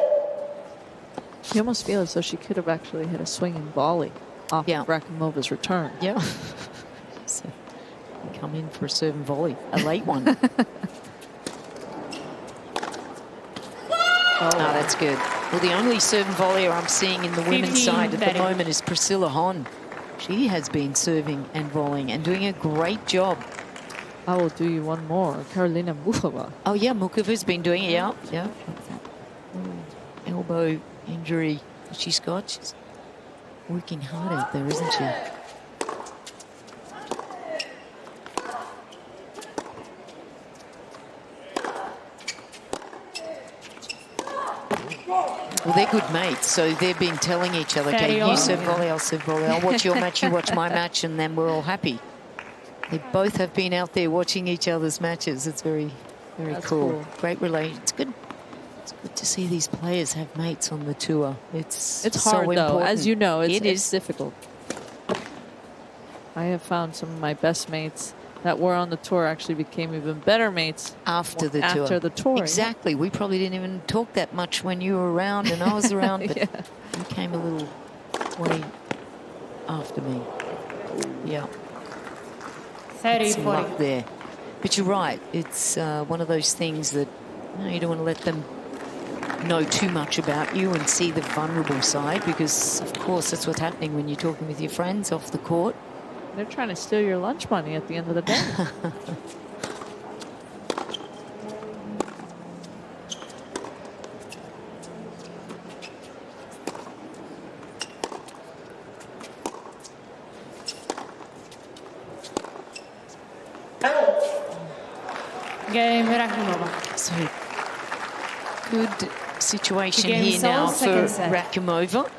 Speaker 2: almost feel as though she could have actually hit a swinging volley off of Rakhimova's return.
Speaker 3: Yeah. So, come in for a serve and volley, a late one. Oh, that's good. Well, the only serve and volleyer I'm seeing in the women's side at the moment is Priscilla Hon. She has been serving and volleying and doing a great job.
Speaker 2: I will do you one more. Karolina Muchova.
Speaker 3: Oh, yeah, Muchova's been doing it. Yeah, yeah. Elbow injury she's got. She's working hard out there, isn't she? Well, they're good mates, so they've been telling each other, okay, you serve volley, I'll serve volley. I'll watch your match, you watch my match, and then we're all happy. They both have been out there watching each other's matches. It's very, very cool. Great relation. It's good. It's good to see these players have mates on the tour. It's so
Speaker 2: hard,
Speaker 3: important.
Speaker 2: though. As you know, it's difficult. I have found some of my best mates that were on the tour actually became even better mates
Speaker 3: after the tour. Exactly. We probably didn't even talk that much when you were around and I was around, but you came a little way after me. Yeah.
Speaker 1: 30,
Speaker 3: some luck there. But you're right. It's one of those things that you don't want to let them know too much about you and see the vulnerable side, because, of course, that's what's happening when you're talking with your friends off the court.
Speaker 2: They're trying to steal your lunch money at the end of the day.
Speaker 1: Game Rakhimova.
Speaker 3: So, good situation here now for Rakhimova.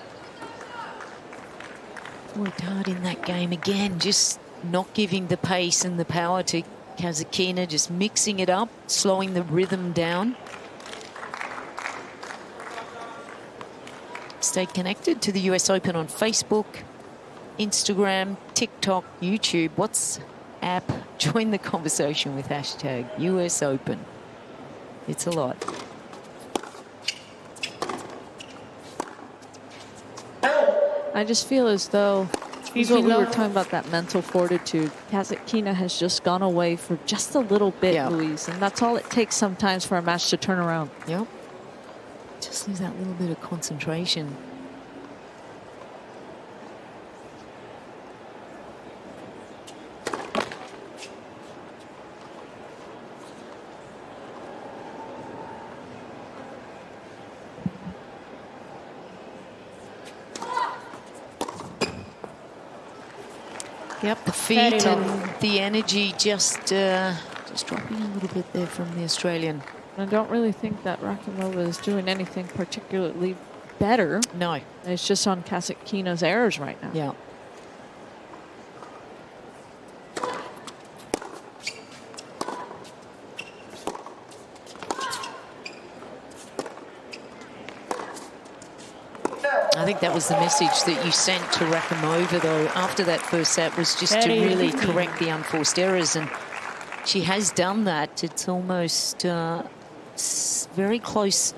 Speaker 3: Worked hard in that game again, just not giving the pace and the power to Kasatkina, just mixing it up, slowing the rhythm down. Stay connected to the US Open on Facebook, Instagram, TikTok, YouTube, WhatsApp. Join the conversation with hashtag US Open. It's a lot.
Speaker 2: I just feel as though, this is what we were talking about, that mental fortitude. Kasatkina has just gone away for just a little bit, Louise, and that's all it takes sometimes for a match to turn around.
Speaker 3: Yep. Just needs that little bit of concentration. Yep, the feet and the energy just dropping a little bit there from the Australian.
Speaker 2: I don't really think that Rakhimova is doing anything particularly better.
Speaker 3: No.
Speaker 2: It's just on Kasatkina's errors right now.
Speaker 3: Yeah. I think that was the message that you sent to Rakhimova, though, after that first set, was just to really correct the unforced errors. And she has done that. It's almost very close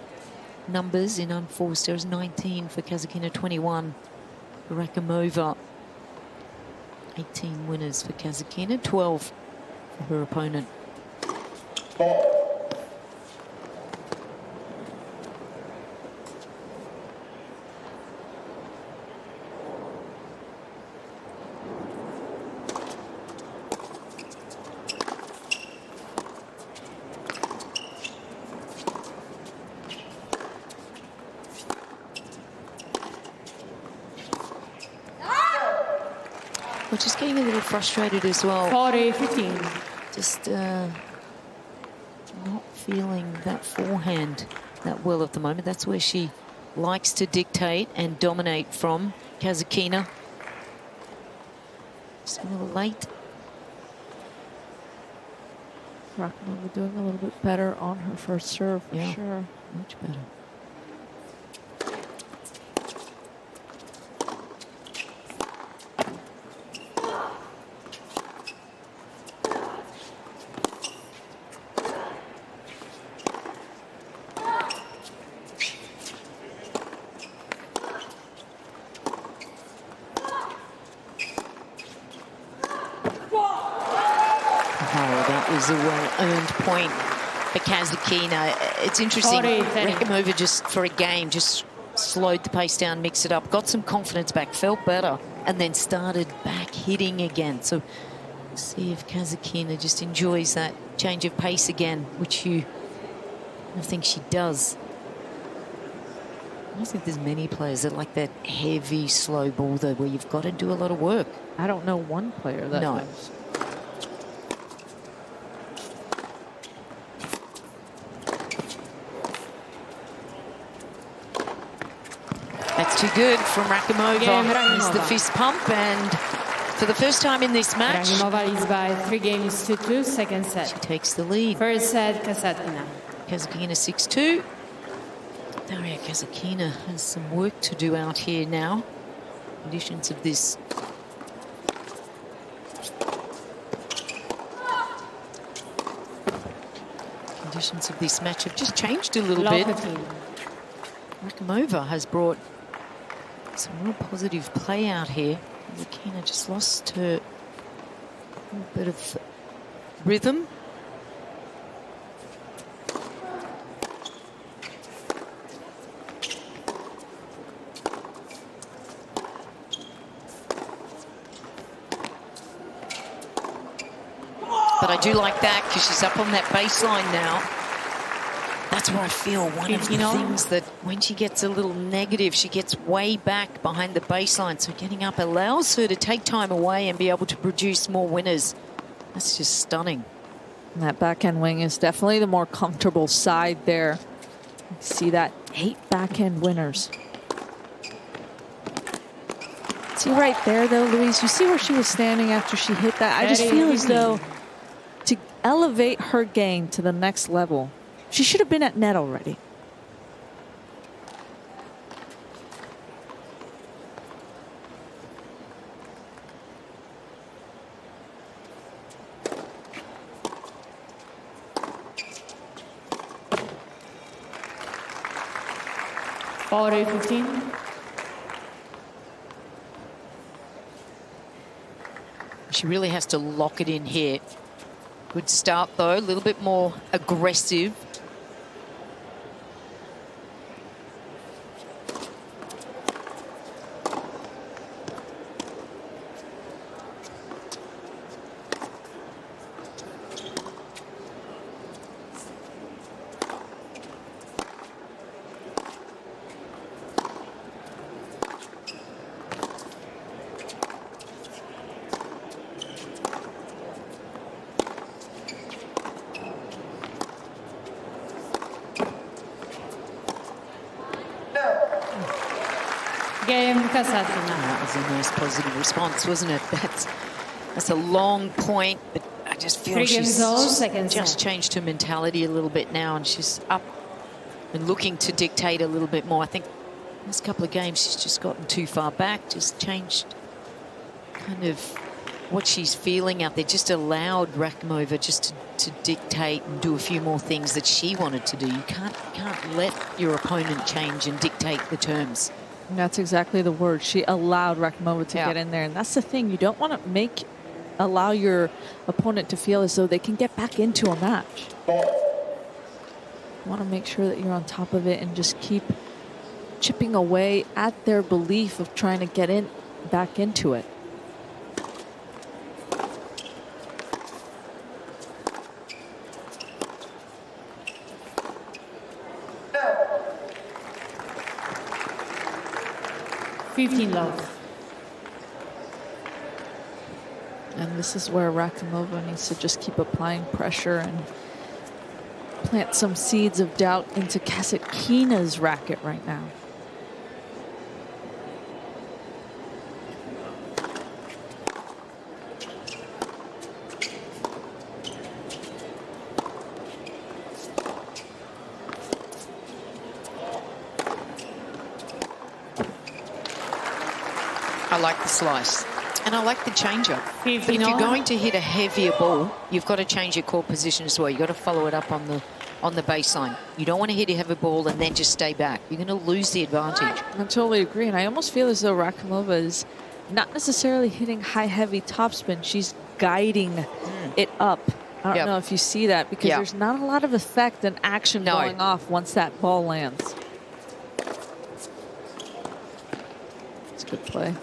Speaker 3: numbers in unforced errors. 19 for Kasatkina, 21 for Rakhimova. 18 winners for Kasatkina, 12 for her opponent. We're just getting a little frustrated as well.
Speaker 1: 40-15.
Speaker 3: Just not feeling that forehand that well at the moment. That's where she likes to dictate and dominate from, Kasatkina. Just a little late.
Speaker 2: Rakhimova doing a little bit better on her first serve, for sure.
Speaker 3: Much better. A well-earned point for Kasatkina. It's interesting. Rakhimova just for a game just slowed the pace down, mixed it up, got some confidence back, felt better, and then started back hitting again. So see if Kasatkina just enjoys that change of pace again, which I think she does. I don't think there's many players that like that heavy, slow ball though, where you've got to do a lot of work.
Speaker 2: I don't know one player that does.
Speaker 3: That's too good from Rakhimova. It's the fist pump, and for the first time in this match,
Speaker 1: Rakhimova leads by 3-2, second set.
Speaker 3: She takes the lead.
Speaker 1: First set, Kasatkina.
Speaker 3: Kasatkina 6-2. Daria Kasatkina has some work to do out here now. Conditions of this. Conditions of this match have just changed a little bit. Rakhimova has brought some real positive play out here. Kasatkina just lost her little bit of rhythm. But I do like that because she's up on that baseline now. That's where I feel one of the things that when she gets a little negative, she gets way back behind the baseline. So getting up allows her to take time away and be able to produce more winners. That's just stunning.
Speaker 2: And that backhand wing is definitely the more comfortable side there. See that 8 backhand winners. See right there though, Louise, you see where she was standing after she hit that? I just feel as though to elevate her game to the next level, she should have been at net already.
Speaker 1: Forward 15.
Speaker 3: She really has to lock it in here. Good start though, a little bit more aggressive.
Speaker 1: Game Kasatkina.
Speaker 3: That was a nice positive response, wasn't it? That's a long point, but I just feel she's just changed her mentality a little bit now, and she's up and looking to dictate a little bit more. I think this couple of games she's just gotten too far back, just changed kind of what she's feeling out there, just allowed Rakhimova just to dictate and do a few more things that she wanted to do. You can't let your opponent change and dictate the terms.
Speaker 2: And that's exactly the word. She allowed Rakhimova to get in there. And that's the thing. You don't want to allow your opponent to feel as though they can get back into a match. You want to make sure that you're on top of it and just keep chipping away at their belief of trying to get back into it.
Speaker 1: Love.
Speaker 2: And this is where Rakhimova needs to just keep applying pressure and plant some seeds of doubt into Kasatkina's racket right now.
Speaker 3: I like the slice. And I like the changer. But if you're
Speaker 1: 15-all.
Speaker 3: going to hit a heavier ball, you've got to change your core position as well. You've got to follow it up on the baseline. You don't want to hit a heavy ball and then just stay back. You're going to lose the advantage.
Speaker 2: I totally agree. And I almost feel as though Rakhimova is not necessarily hitting high, heavy topspin. She's guiding it up. I don't know if you see that, because there's not a lot of effect and action going off once that ball lands. It's a good play.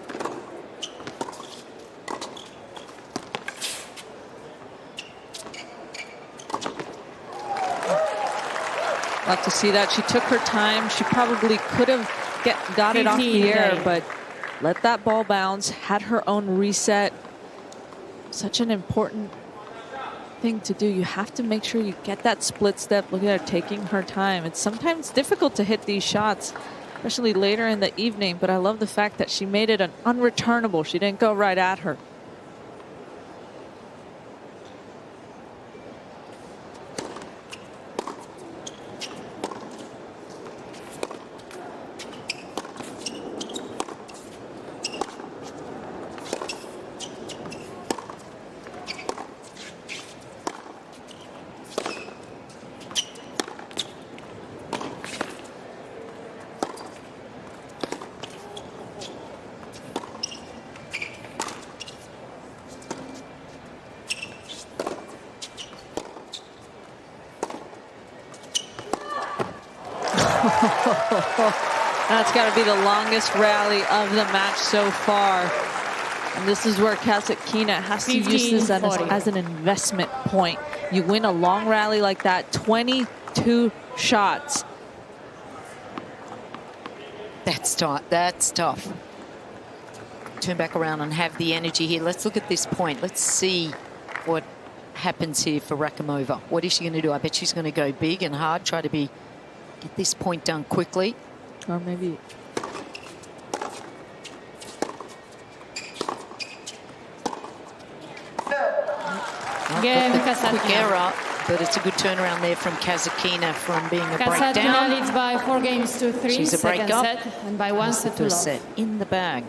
Speaker 2: Love to see that. She took her time. She probably could have got it off the air, but let that ball bounce, had her own reset. Such an important thing to do. You have to make sure you get that split step. Look at her taking her time. It's sometimes difficult to hit these shots, especially later in the evening, but I love the fact that she made it an unreturnable. She didn't go right at her. That's got to be the longest rally of the match so far. And this is where Kasatkina has to use this as an investment point. You win a long rally like that, 22 shots.
Speaker 3: That's tough. That's tough. Turn back around and have the energy here. Let's look at this point. Let's see what happens here for Rakhimova. What is she going to do? I bet she's going to go big and hard, try to get this point done quickly.
Speaker 2: Or maybe...
Speaker 1: Game
Speaker 3: Quick
Speaker 1: Kasatkina.
Speaker 3: error, but it's a good turnaround there from Kasatkina from being a
Speaker 1: Kasatkina
Speaker 3: breakdown.
Speaker 1: leads by 4-3.
Speaker 3: She's a
Speaker 1: Second
Speaker 3: break up.
Speaker 1: set, and by 1
Speaker 3: That's the
Speaker 1: set to
Speaker 3: first
Speaker 1: love.
Speaker 3: set in the bag.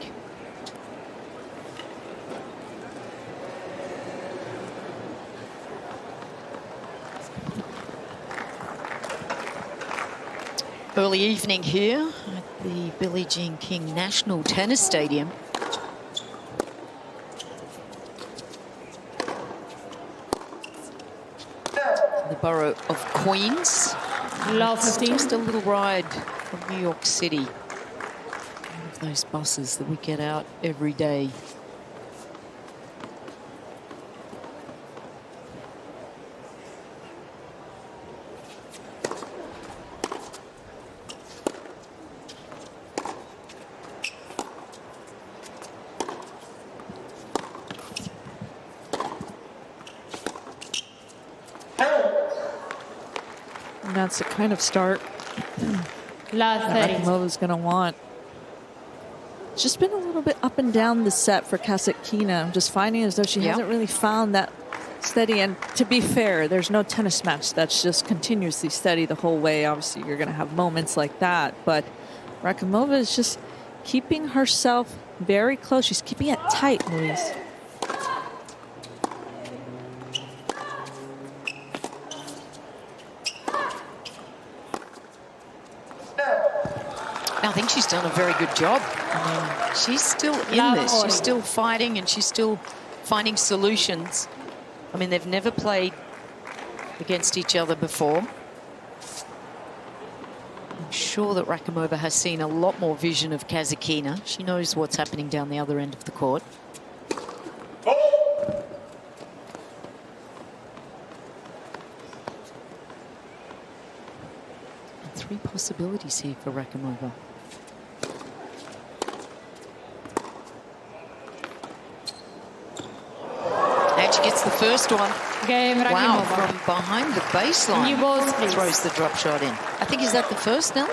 Speaker 3: Early evening here at the Billie Jean King National Tennis Stadium. The borough of Queens.
Speaker 1: Love
Speaker 3: It's
Speaker 1: 15.
Speaker 3: just a little ride from New York City. One of those buses that we get out every day.
Speaker 2: And that's the kind of start
Speaker 1: Love
Speaker 2: that
Speaker 1: 30.
Speaker 2: Rakhimova's going to want. It's just been a little bit up and down the set for Kasatkina. I'm just finding as though she hasn't really found that steady. And to be fair, there's no tennis match that's just continuously steady the whole way. Obviously, you're going to have moments like that. But Rakhimova is just keeping herself very close. She's keeping it tight, Luis.
Speaker 3: I think she's done a very good job. I mean, she's still in this. She's still fighting and she's still finding solutions. I mean, they've never played against each other before. I'm sure that Rakhimova has seen a lot more vision of Kasatkina. She knows what's happening down the other end of the court. And 3 possibilities here for Rakhimova. and she gets the first one.
Speaker 1: Game
Speaker 3: Wow,
Speaker 1: Rakhimova.
Speaker 3: from behind the baseline.
Speaker 1: New balls, please.
Speaker 3: Throws the drop shot in. I think, is that the first, Nelly?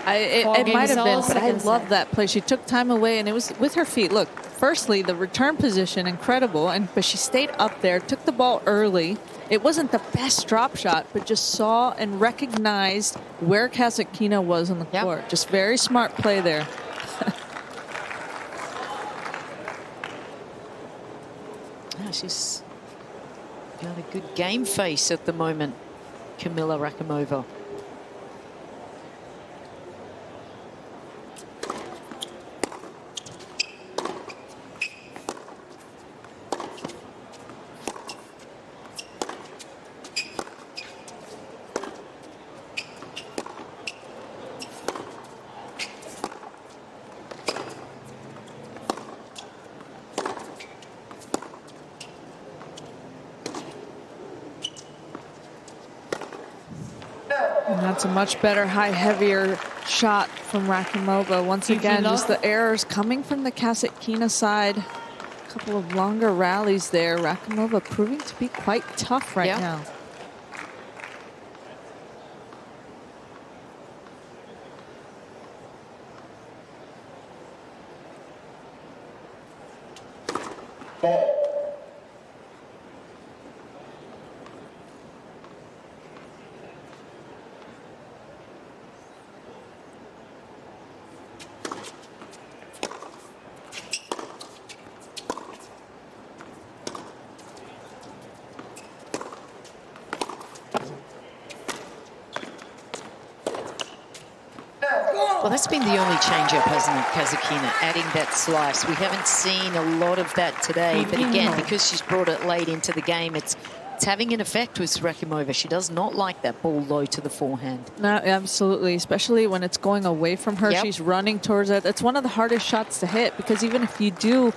Speaker 2: It might have been, but I love that play. She took time away, and it was with her feet. Look, firstly, the return position, incredible, but she stayed up there, took the ball early. It wasn't the best drop shot, but just saw and recognized where Kasatkina was on the court. Just very smart play there.
Speaker 3: She's got a good game face at the moment, Kamilla Rakhimova.
Speaker 2: And that's a much better, high, heavier shot from Rakhimova. Once again, just the errors coming from the Kasatkina side. A couple of longer rallies there. Rakhimova proving to be quite tough right now.
Speaker 3: Well, that's been the only change-up, hasn't it, Kasatkina, adding that slice. We haven't seen a lot of that today, but again, because she's brought it late into the game, it's having an effect with Rakhimova. She does not like that ball low to the forehand.
Speaker 2: No, absolutely, especially when it's going away from her. She's running towards it. It's one of the hardest shots to hit, because even if you do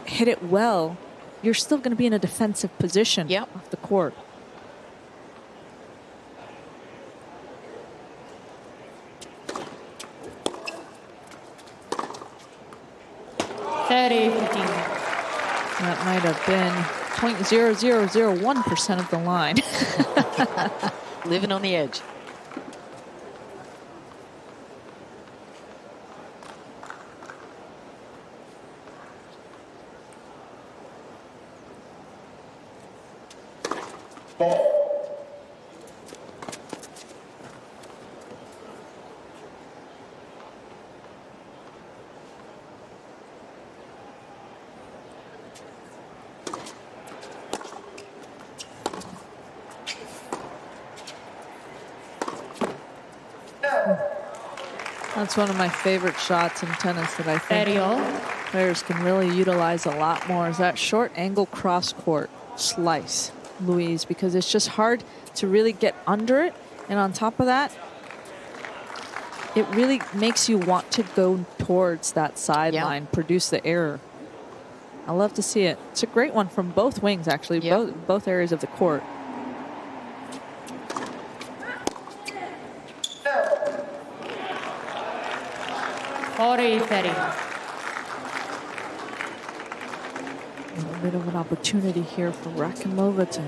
Speaker 2: hit it well, you're still going to be in a defensive position off the court. That might have been 0.0001% of the line.
Speaker 3: Living on the edge.
Speaker 2: That's one of my favorite shots in tennis that I think players can really utilize a lot more, is that short angle cross court slice, Louise, because it's just hard to really get under it. And on top of that, it really makes you want to go towards that sideline, produce the error. I love to see it. It's a great one from both wings, actually, both areas of the court.
Speaker 1: A
Speaker 2: little bit of an opportunity here for Rakhimova to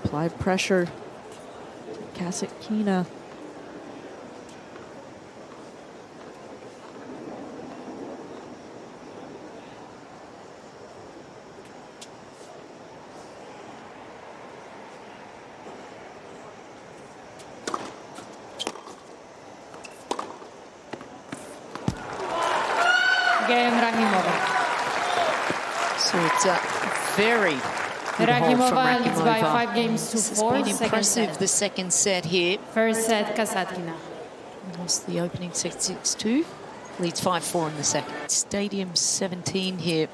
Speaker 2: apply pressure to Kasatkina.
Speaker 1: Game Rakhimova.
Speaker 3: So it's a very good hold from Rakhimova.
Speaker 1: Leads by 5 games to 4.
Speaker 3: It's been impressive, the second set here.
Speaker 1: First set, Kasatkina.
Speaker 3: Lost the opening set 6-2. Leads 5-4 in the second. Stadium 17 here.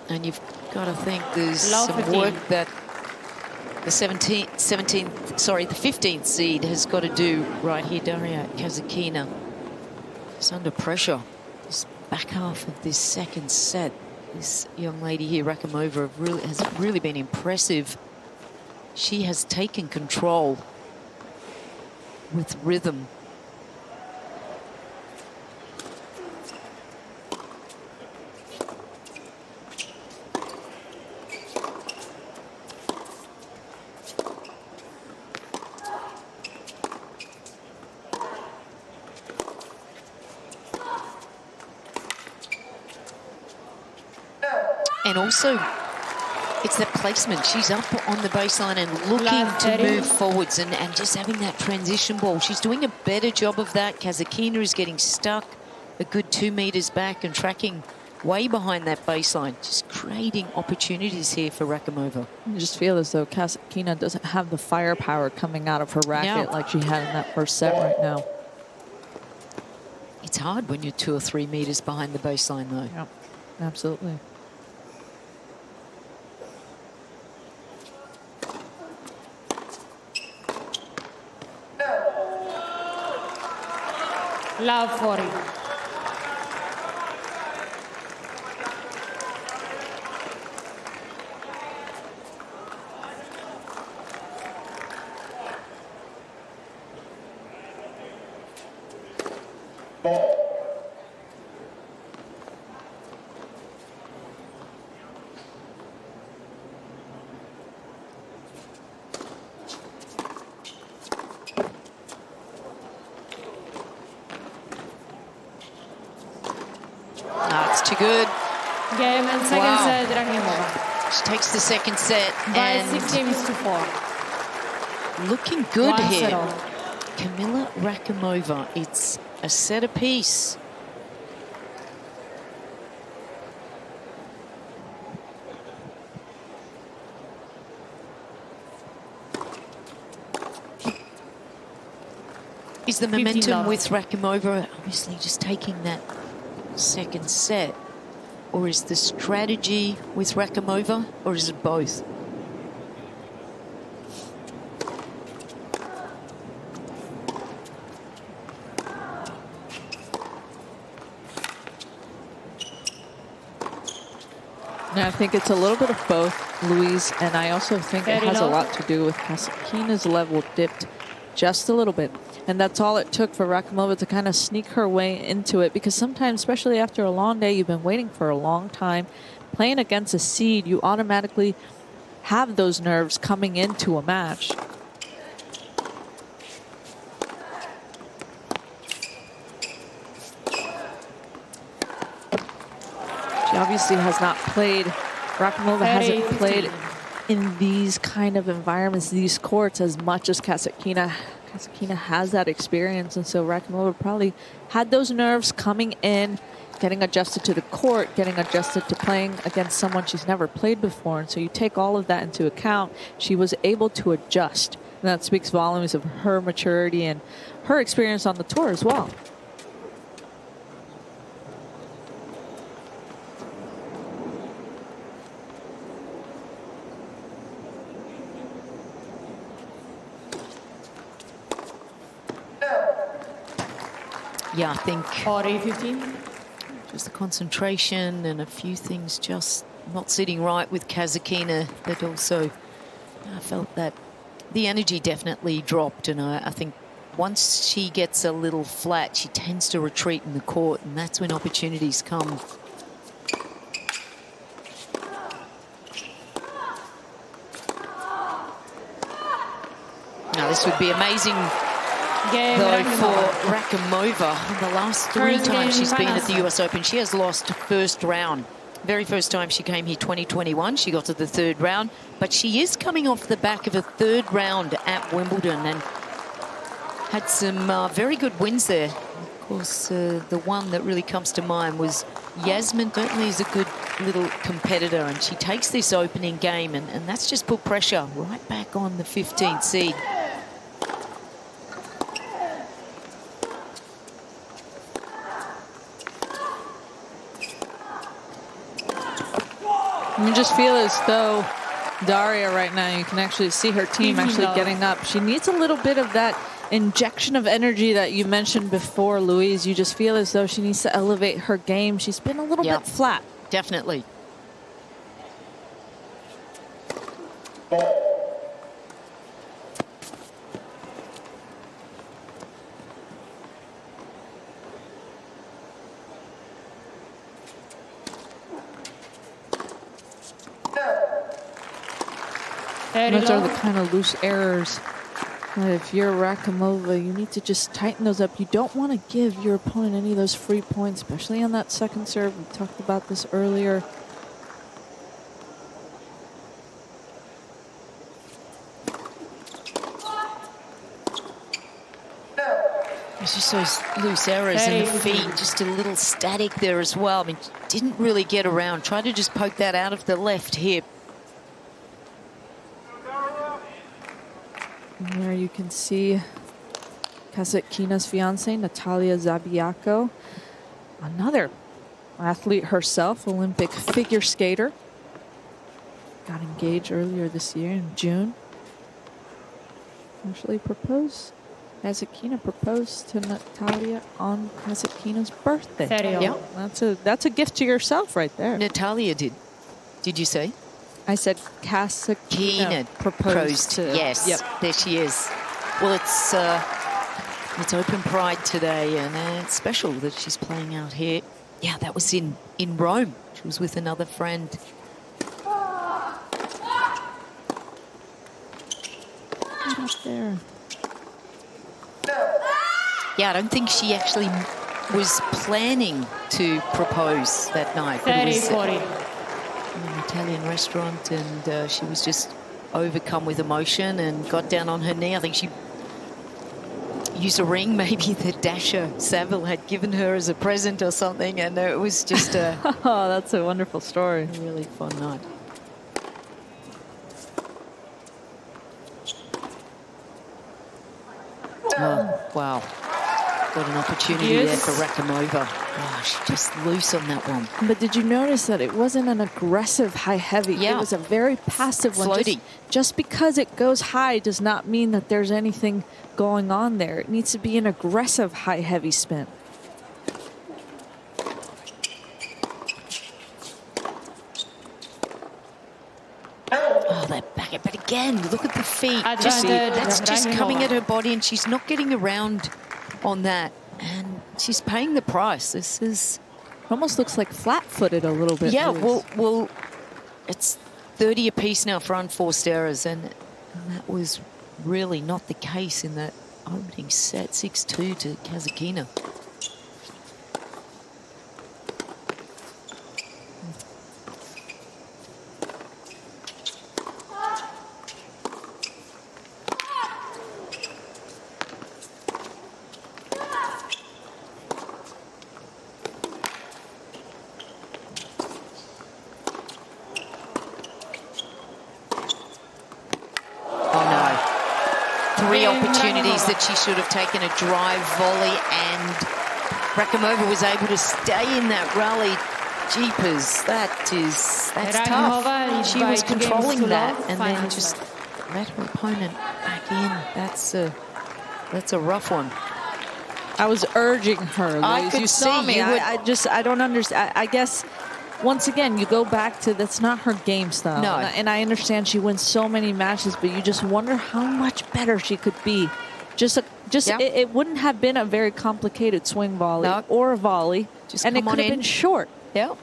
Speaker 3: And you've got to think there's some work that the 15th seed has got to do right here. Daria Kasatkina is under pressure. This back half of this second set, this young lady here, Rakhimova, has really been impressive. She has taken control with rhythm. And also, it's that placement. She's up on the baseline and looking
Speaker 1: Last
Speaker 3: to
Speaker 1: 30.
Speaker 3: move forwards and just having that transition ball. She's doing a better job of that. Kasatkina is getting stuck a good 2 meters back and tracking way behind that baseline. Just creating opportunities here for Rakhimova.
Speaker 2: I just feel as though Kasatkina doesn't have the firepower coming out of her racket like she had in that first set right now.
Speaker 3: It's hard when you're 2 or 3 meters behind the baseline, though.
Speaker 2: Yep, absolutely.
Speaker 1: Love 40.
Speaker 3: It's too good.
Speaker 1: Game and second set, Rakhimova.
Speaker 3: She takes the second set
Speaker 1: By
Speaker 3: and
Speaker 1: 6 games to 4.
Speaker 3: looking good
Speaker 1: 1-0.
Speaker 3: here. Kamilla Rakhimova, it's a set apiece. Is the
Speaker 1: 15
Speaker 3: momentum
Speaker 1: love.
Speaker 3: with Rakhimova obviously just taking that second set? Or is the strategy with Rakhimova, or is it both?
Speaker 2: I think it's a little bit of both, Louise, and I also think it has a lot to do with Kasatkina's level dipped just a little bit. And that's all it took for Rakhimova to kind of sneak her way into it, because sometimes, especially after a long day, you've been waiting for a long time, playing against a seed, you automatically have those nerves coming into a match. She obviously has not played, Rakhimova hasn't played in these kind of environments, these courts, as much as Kasatkina. Kasatkina has that experience, and so Rakhimova probably had those nerves coming in, getting adjusted to the court, getting adjusted to playing against someone she's never played before. And so you take all of that into account. She was able to adjust, and that speaks volumes of her maturity and her experience on the tour as well.
Speaker 3: Yeah, I think
Speaker 1: 40-15.
Speaker 3: just the concentration and a few things just not sitting right with Kasatkina, but also I felt that the energy definitely dropped, and I think once she gets a little flat, she tends to retreat in the court, and that's when opportunities come. Now this would be amazing though for Rakhimova. The last 3 times she's been at the US Open, she has lost first round. Very first time she came here, 2021, she got to the 3rd round, but she is coming off the back of a 3rd round at Wimbledon and had some very good wins there. Of course, the one that really comes to mind was Yasmin. Certainly is a good little competitor, and she takes this opening game, and that's just put pressure right back on the 15th seed.
Speaker 2: You just feel as though Daria right now, you can actually see her team actually getting up. She needs a little bit of that injection of energy that you mentioned before, Louise. You just feel as though she needs to elevate her game. She's been a little bit flat.
Speaker 3: Definitely.
Speaker 2: Those are the kind of loose errors. If you're Rakhimova, you need to just tighten those up. You don't want to give your opponent any of those free points, especially on that second serve. We talked about this earlier.
Speaker 3: It's just those loose errors in the feet, just a little static there as well. I mean, didn't really get around. Tried to just poke that out of the left hip.
Speaker 2: And there you can see Kasatkina's fiance, Natalia Zabiako, another athlete herself, Olympic figure skater. Got engaged earlier this year in June. Actually proposed. Kasatkina proposed to Natalia on Kasatkina's birthday.
Speaker 3: Yeah,
Speaker 2: That's a gift to yourself right there.
Speaker 3: Natalia did. Did you say?
Speaker 2: I said Kasatkina proposed to.
Speaker 3: Yes,
Speaker 2: yep.
Speaker 3: There she is. Well, it's Open Pride today, and it's special that she's playing out here. Yeah, that was in Rome. She was with another friend.
Speaker 2: Right up there.
Speaker 3: Yeah, I don't think she actually was planning to propose that night. But it was
Speaker 1: 30-40.
Speaker 3: in an Italian restaurant, and she was just overcome with emotion and got down on her knee. I think she used a ring maybe that Daria Saville had given her as a present or something, and it was just a
Speaker 2: Oh, that's a wonderful story.
Speaker 3: really fun night. Oh, wow. Got an opportunity there for Rakhimova. Oh, she's just loose on that one.
Speaker 2: But did you notice that it wasn't an aggressive high-heavy?
Speaker 3: Yeah.
Speaker 2: It was a very passive one.
Speaker 3: Floaty.
Speaker 2: Just because it goes high does not mean that there's anything going on there. It needs to be an aggressive high-heavy spin.
Speaker 3: Oh, that back. But again, look at the feet. Just,
Speaker 1: Advantage,
Speaker 3: that's just
Speaker 1: Rakhimova.
Speaker 3: coming at her body, and she's not getting around on that. And she's paying the price. This is...
Speaker 2: Almost looks like flat-footed a little bit.
Speaker 3: Yeah,
Speaker 2: Louise.
Speaker 3: well, it's 30 apiece now for unforced errors, and that was really not the case in that opening set. 6-2 to Kasatkina. Three opportunities that she should have taken, a drive volley, and Rakhimova was able to stay in that rally. Jeepers, that's
Speaker 1: Rakhimova
Speaker 3: tough.
Speaker 1: is
Speaker 3: She
Speaker 1: by
Speaker 3: was
Speaker 1: 2 games
Speaker 3: controlling
Speaker 1: to
Speaker 3: that,
Speaker 1: love,
Speaker 3: and
Speaker 1: final
Speaker 3: then just
Speaker 1: set.
Speaker 3: let her opponent back in. That's a rough one.
Speaker 2: I was urging her, Louise.
Speaker 3: I could
Speaker 2: You saw
Speaker 3: see
Speaker 2: me.
Speaker 3: you would-
Speaker 2: I don't understand. I guess, once again, you go back to that's not her game style.
Speaker 3: No.
Speaker 2: And I understand she wins so many matches, but you just wonder how much better she could be.
Speaker 3: Yeah.
Speaker 2: It wouldn't have been a very complicated swing volley
Speaker 3: No.
Speaker 2: or a volley,
Speaker 3: Just
Speaker 2: and it
Speaker 3: come on
Speaker 2: could have
Speaker 3: in.
Speaker 2: been short.
Speaker 3: Yeah.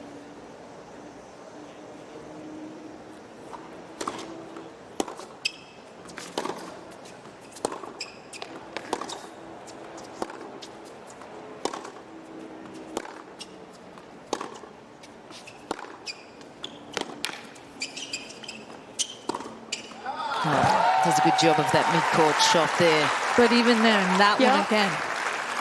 Speaker 3: Does a good job of that mid-court shot there.
Speaker 2: But even then, that
Speaker 3: Yeah.
Speaker 2: one again,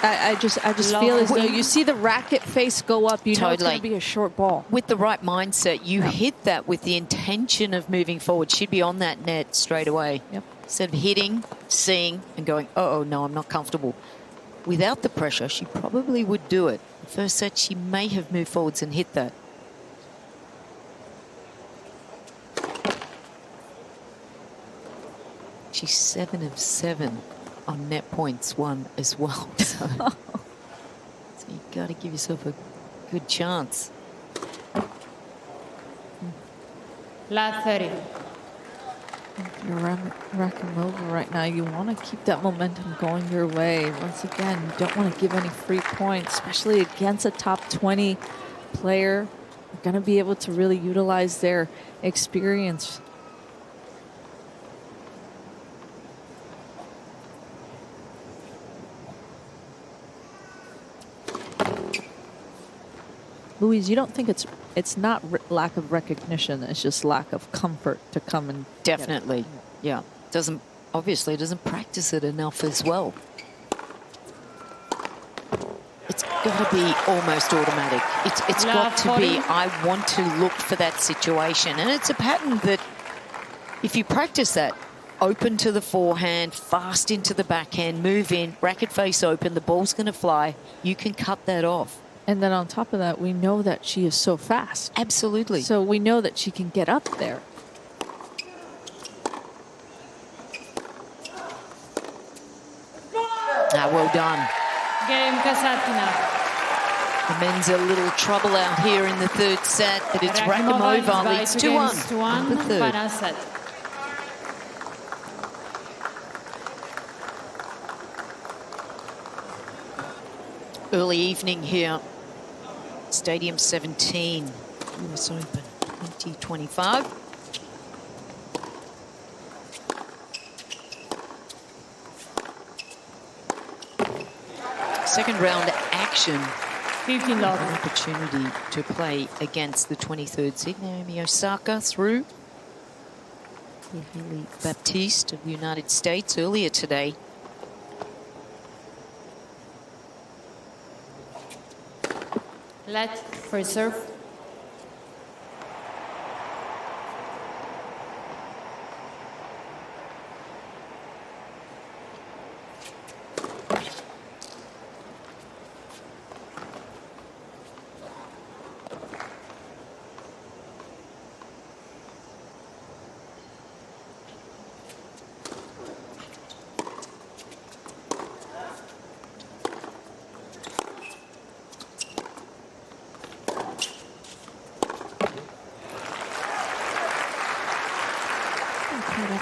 Speaker 2: I just
Speaker 1: Love
Speaker 2: feel as though
Speaker 3: it.
Speaker 2: you see the racket face go up, you know it's
Speaker 3: Totally.
Speaker 2: going to be a short ball.
Speaker 3: With the right mindset, you hit that with the intention of moving forward. She'd be on that net straight away.
Speaker 2: Yep.
Speaker 3: Instead of hitting, seeing, and going, oh, no, I'm not comfortable. Without the pressure, she probably would do it. The first set, she may have moved forwards and hit that. She's 7 of 7 on net points won as well. So you got to give yourself a good chance.
Speaker 1: Last 30.
Speaker 2: You're Rakhimova right now. You want to keep that momentum going your way. Once again, you don't want to give any free points, especially against a top 20 player. You're going to be able to really utilize their experience. Louise, you don't think it's not lack of recognition, it's just lack of comfort to come and get it.
Speaker 3: Definitely. Yeah. Obviously doesn't practice it enough as well. it's got to be almost automatic. It's got to be, I want to look for that situation. And it's a pattern that if you practice that, open to the forehand, fast into the backhand, move in, racket face open, the ball's going to fly. You can cut that off.
Speaker 2: And then on top of that, we know that she is so fast.
Speaker 3: Absolutely.
Speaker 2: So we know that she can get up there.
Speaker 3: Well done.
Speaker 1: Game Kasatkina.
Speaker 3: The men's a little trouble out here in the third set, but it's Rakhimova leads 2-1 in the third.
Speaker 1: Final set.
Speaker 3: Early evening here. Stadium 17, US Open 2025. Second round action.
Speaker 1: 15 love.
Speaker 3: An opportunity to play against the 23rd seed, Naomi Osaka, through Billie Baptiste of the United States earlier today.
Speaker 1: Let for serve.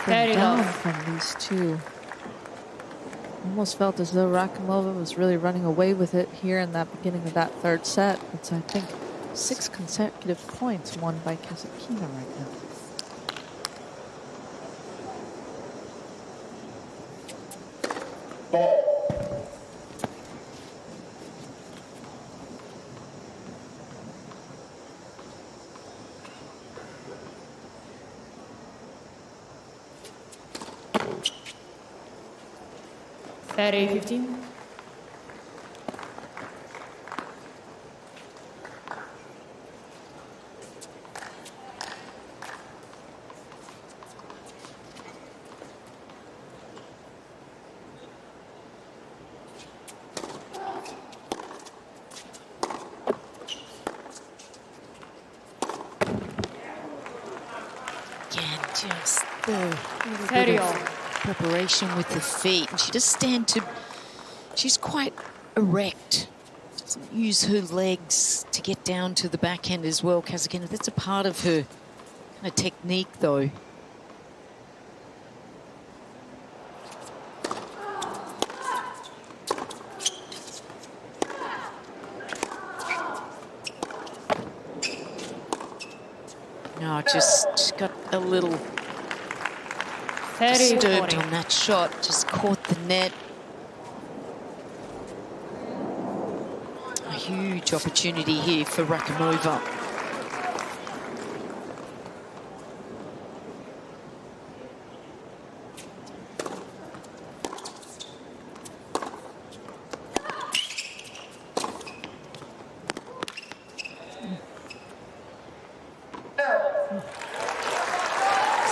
Speaker 2: Down from these two. Almost felt as though Rakhimova was really running away with it here in that beginning of that third set. It's, I think, 6 consecutive points won by Kasatkina right now.
Speaker 1: Thirty, 15.
Speaker 3: Again, just the
Speaker 1: Thirty.
Speaker 3: preparation with the feet. And she does stand to, she's quite erect. Doesn't use her legs to get down to the backhand as well, Kasatkina. That's a part of her kind of technique, though. No, just got a little disturbed on that shot. Just caught the net. A huge opportunity here for Rakhimova.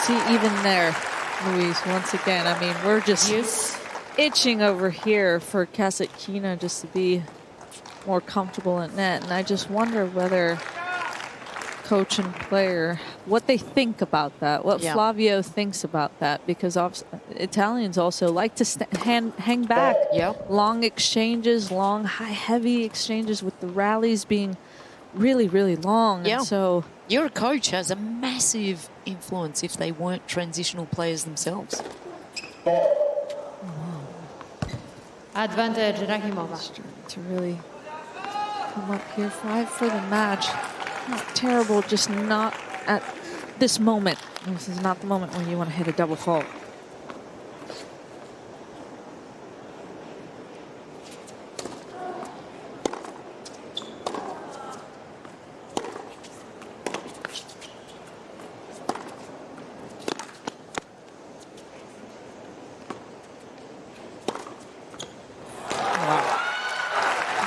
Speaker 2: See, even there, Louise, once again, I mean, we're just itching over here for Kasatkina just to be more comfortable at net. And I just wonder whether coach and player, what they think about that, what Flavio thinks about that, because Italians also like to hang back. Long exchanges, long, high, heavy exchanges with the rallies being really, really long. And so
Speaker 3: your coach has a massive influence if they weren't transitional players themselves.
Speaker 1: Advantage Rakhimova.
Speaker 2: To really come up here, 5 for the match. Not terrible, just not at this moment. This is not the moment when you want to hit a double fault.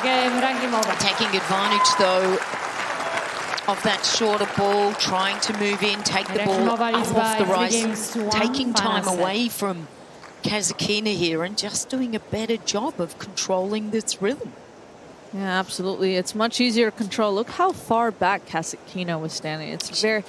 Speaker 1: Game Rakhimova.
Speaker 3: Taking advantage, though, of that shorter ball, trying to move in, take the ball up off the rise, taking time away from Kasatkina here and just doing a better job of controlling this rhythm.
Speaker 2: Yeah, absolutely. It's much easier to control. Look how far back Kasatkina was standing. It's very.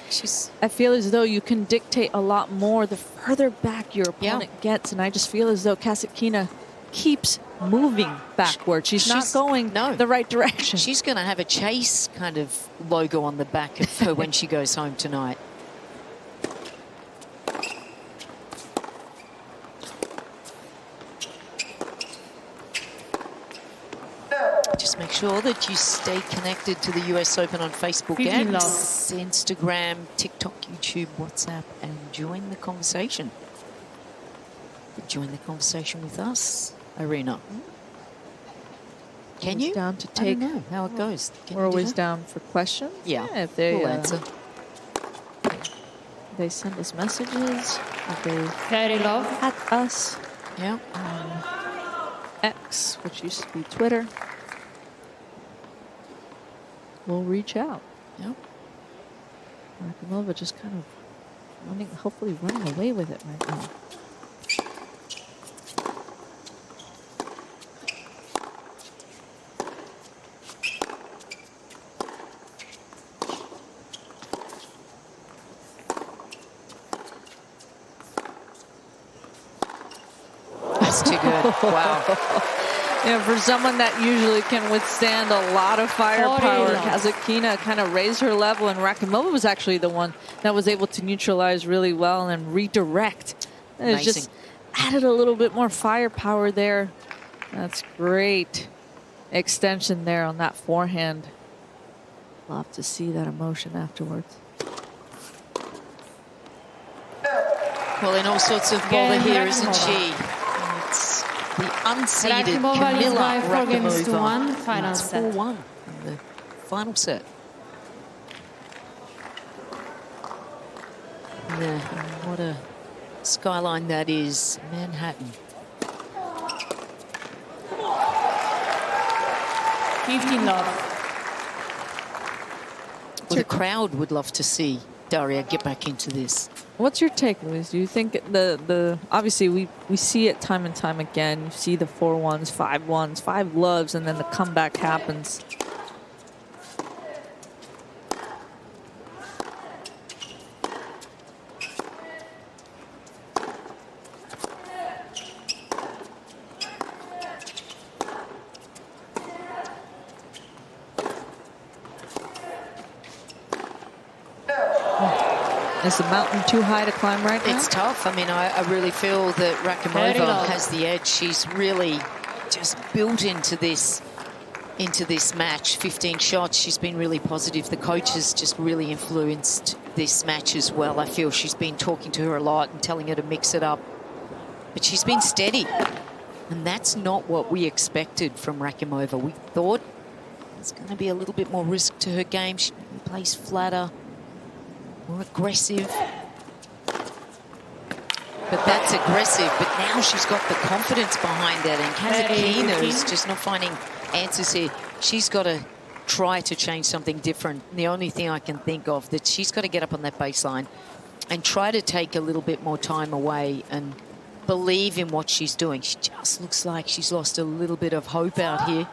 Speaker 2: I feel as though you can dictate a lot more the further back your opponent gets, and I just feel as though Kasatkina keeps moving backwards. She's not going the right direction.
Speaker 3: She's going to have a chase kind of logo on the back of her when she goes home tonight. Just make sure that you stay connected to the US Open on Facebook and Instagram, TikTok, YouTube, WhatsApp, and join the conversation. Join the conversation with us, Aryna. Can you?
Speaker 2: Down to take.
Speaker 3: I don't know how it goes.
Speaker 2: We're always down for questions.
Speaker 3: Yeah,
Speaker 2: if they
Speaker 3: we'll answer.
Speaker 2: They send us messages. If they
Speaker 1: Love
Speaker 2: at us.
Speaker 3: Yeah.
Speaker 2: X, which used to be Twitter. We'll reach out.
Speaker 3: Yep.
Speaker 2: Rakhimova just kind of running, hopefully running away with it right now.
Speaker 3: That's too good. Wow.
Speaker 2: Yeah, for someone that usually can withstand a lot of firepower, Kasatkina kind of raised her level, and Rakhimova was actually the one that was able to neutralize really well and redirect. It just added a little bit more firepower there. That's great extension there on that forehand. Love to see that emotion afterwards.
Speaker 3: Well, in all sorts of bother here, isn't she? It's the unseeded Kamilla Rakhimova.
Speaker 1: Final set.
Speaker 3: 4-1 in the final set. Yeah, what a skyline that is, Manhattan.
Speaker 1: 15 love.
Speaker 3: Well, the crowd would love to see Daria get back into this.
Speaker 2: What's your take, Luis? Do you think the obviously we see it time and time again. You see the 4-1s, 5-1s, 5 loves, and then the comeback happens. Is the mountain too high to climb right now?
Speaker 3: It's tough. I mean, I really feel that Rakhimova has the edge. She's really just built into this match. 15 shots. She's been really positive. The coach has just really influenced this match as well. I feel she's been talking to her a lot and telling her to mix it up. But she's been steady. And that's not what we expected from Rakhimova. We thought there's going to be a little bit more risk to her game. She plays flatter, more aggressive. But that's aggressive. But now she's got the confidence behind it. And Kasatkina is just not finding answers here. She's got to try to change something different. And the only thing I can think of that she's got to get up on that baseline and try to take a little bit more time away and believe in what she's doing. She just looks like she's lost a little bit of hope out here.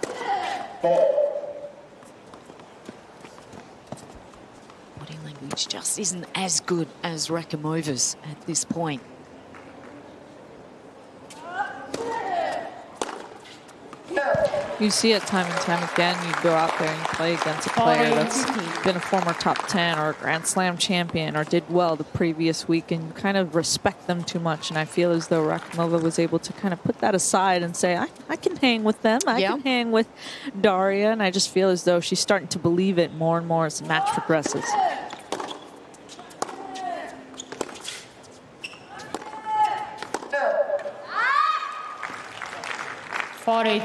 Speaker 3: Body language just isn't as good as Rakhimova's at this point.
Speaker 2: You see it time and time again. You go out there and you play against a player that's been a former top 10 or a Grand Slam champion or did well the previous week, and you kind of respect them too much. And I feel as though Rakhimova was able to kind of put that aside and say, I can hang with them. I can hang with Daria. And I just feel as though she's starting to believe it more and more as the match progresses.
Speaker 1: I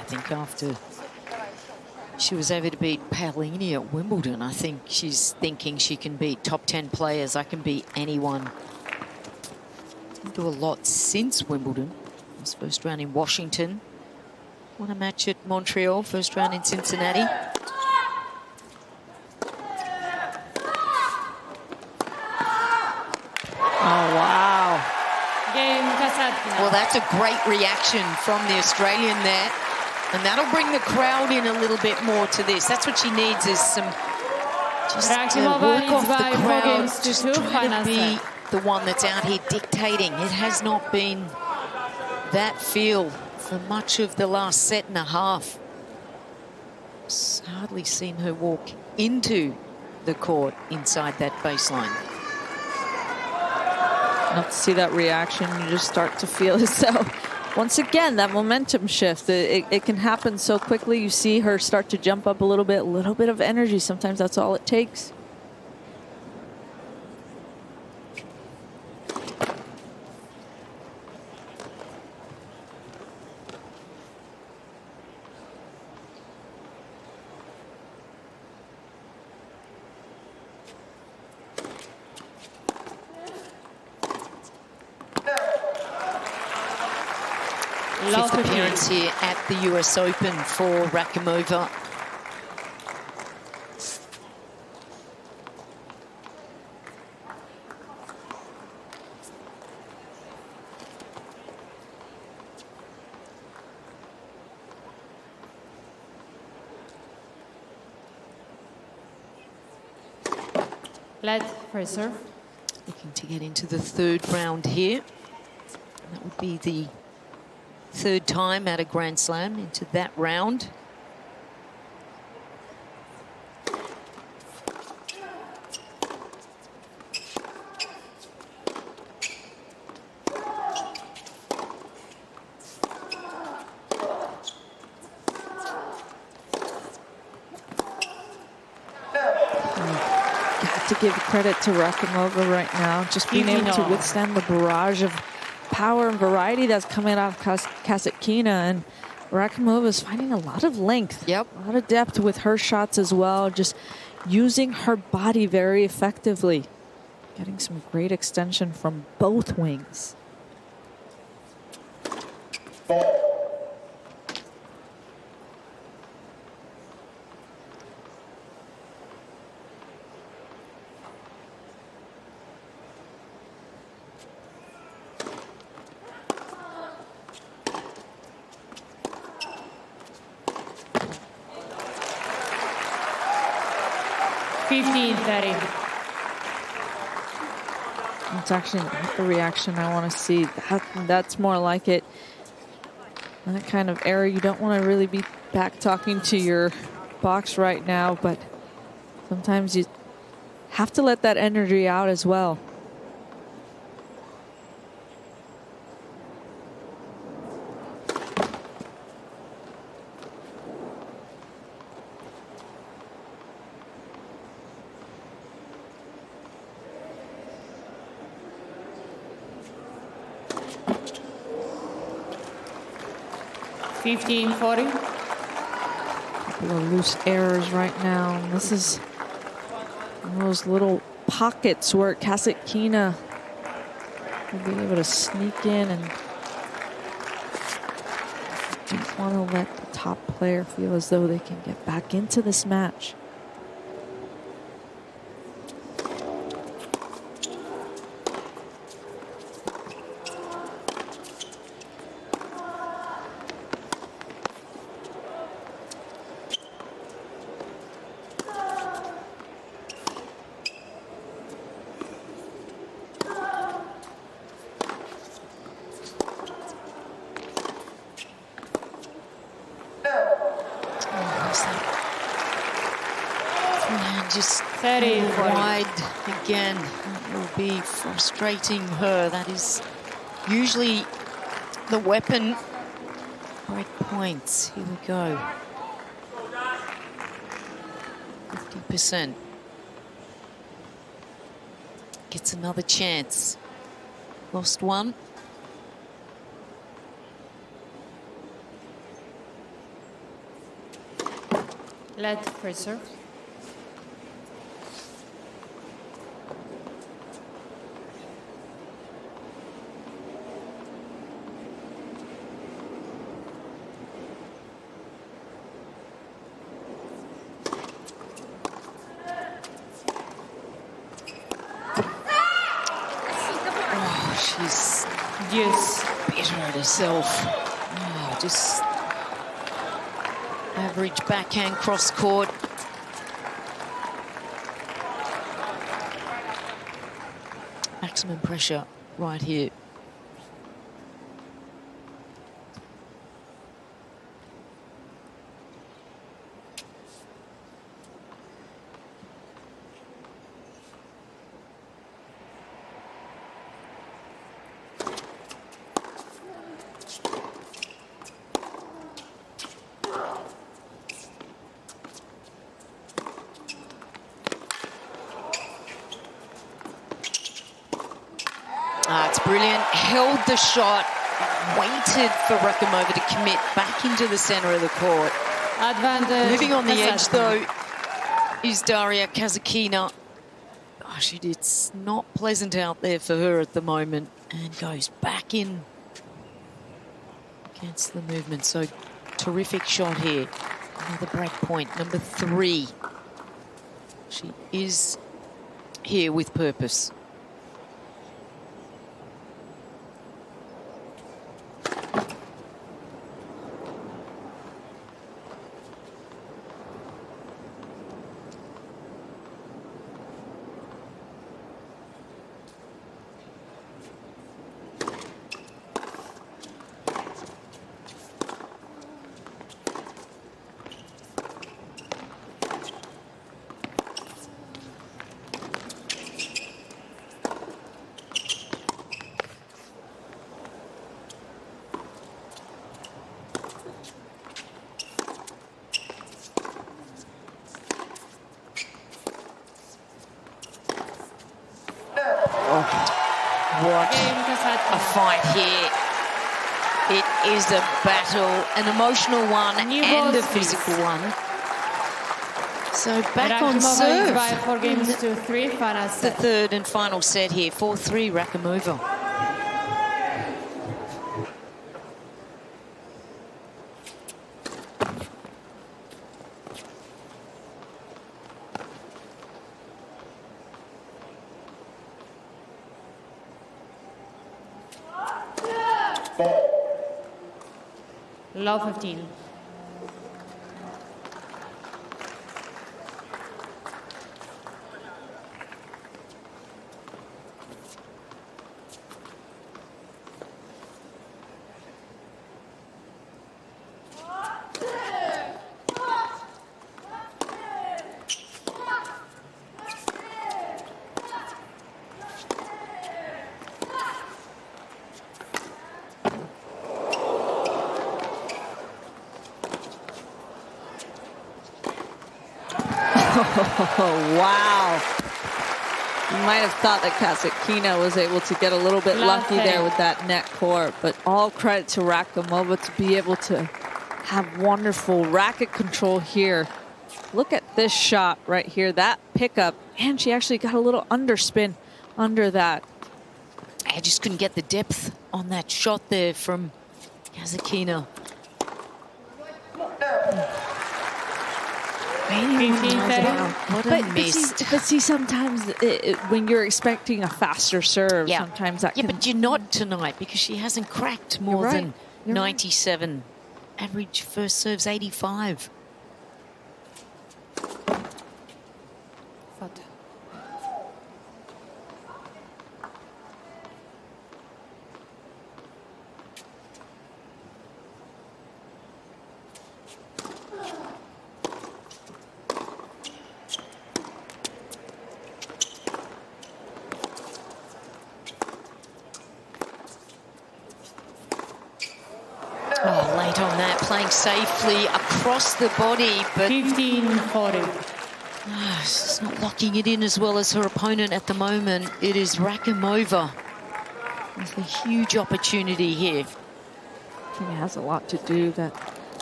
Speaker 3: think after she was able to beat Paolini at Wimbledon, I think she's thinking she can beat top 10 players. I can beat anyone. Didn't do a lot since Wimbledon. This first round in Washington. Won a match at Montreal, first round in Cincinnati.
Speaker 2: Oh, wow.
Speaker 1: Game Kasatkina.
Speaker 3: Well, that's a great reaction from the Australian there. And that'll bring the crowd in a little bit more to this. That's what she needs, is some just
Speaker 1: Rakhimova
Speaker 3: work off
Speaker 1: leads by
Speaker 3: the
Speaker 1: 4
Speaker 3: crowd.
Speaker 1: games to
Speaker 3: Just
Speaker 1: 2,
Speaker 3: try
Speaker 1: final
Speaker 3: to be
Speaker 1: set.
Speaker 3: the one that's out here dictating. It has not been that feel for much of the last set and a half. Hardly seen her walk into the court inside that baseline.
Speaker 2: Not to see that reaction, you just start to feel as though, once again, that momentum shift, it can happen so quickly. You see her start to jump up a little bit of energy. Sometimes that's all it takes.
Speaker 3: Fifth appearance here at the US Open for Rakhimova.
Speaker 1: Let first serve.
Speaker 3: Looking to get into the third round here. That would be the third time at a Grand Slam into that round.
Speaker 2: Got to give credit to Rakhimova right now, just being able to withstand the barrage of power and variety that's coming out of Kasatkina, and Rakhimova is finding a lot of length,
Speaker 3: Yep,
Speaker 2: a lot of depth with her shots as well, just using her body very effectively, getting some great extension from both wings. It's actually not the reaction I want to see. That's more like it. That kind of error, you don't want to really be back talking to your box right now, but sometimes you have to let that energy out as well.
Speaker 1: (15-40).
Speaker 2: Couple of loose errors right now. And this is one of those little pockets where Kasatkina will be able to sneak in, and don't want to let the top player feel as though they can get back into this match.
Speaker 3: Just
Speaker 1: 30,
Speaker 3: wide again. It will be frustrating her. That is usually the weapon. Break points. Here we go. 50%. Gets another chance. Lost one.
Speaker 1: Let first serve. deuce.
Speaker 3: Bitter at herself. Oh, just average backhand cross court. Maximum pressure right here. It's brilliant. Held the shot, waited for Rakhimova to commit back into the centre of the court.
Speaker 1: Advantage.
Speaker 3: Living on the edge,
Speaker 1: Kasatkina.
Speaker 3: though, is Daria Kasatkina. Gosh, it's not pleasant out there for her at the moment, and goes back in against the movement. So terrific shot here. Another break point, number 3. She is here with purpose. What a fight here. It is a battle, an emotional one and a physical one. So back on serve.
Speaker 1: By 4 games to 3, final
Speaker 3: The
Speaker 1: set.
Speaker 3: third and final set here, 4-3 Rakhimova.
Speaker 1: Low 15.
Speaker 2: Oh, wow. You might have thought that Kasatkina was able to get a little bit lucky there with that net court, but all credit to Rakhimova to be able to have wonderful racket control here. Look at this shot right here, that pickup, and she actually got a little underspin under that.
Speaker 3: I just couldn't get the depth on that shot there from Kasatkina. What a miss.
Speaker 2: But see, sometimes when you're expecting a faster serve, sometimes that can...
Speaker 3: but you're not tonight because she hasn't cracked more than 97. Average first serve's 85. Oh, late on that, playing safely across the body, but
Speaker 1: 15-40.
Speaker 3: she's not locking it in as well as her opponent at the moment. It is Rakhimova with a huge opportunity here.
Speaker 2: I think it has a lot to do that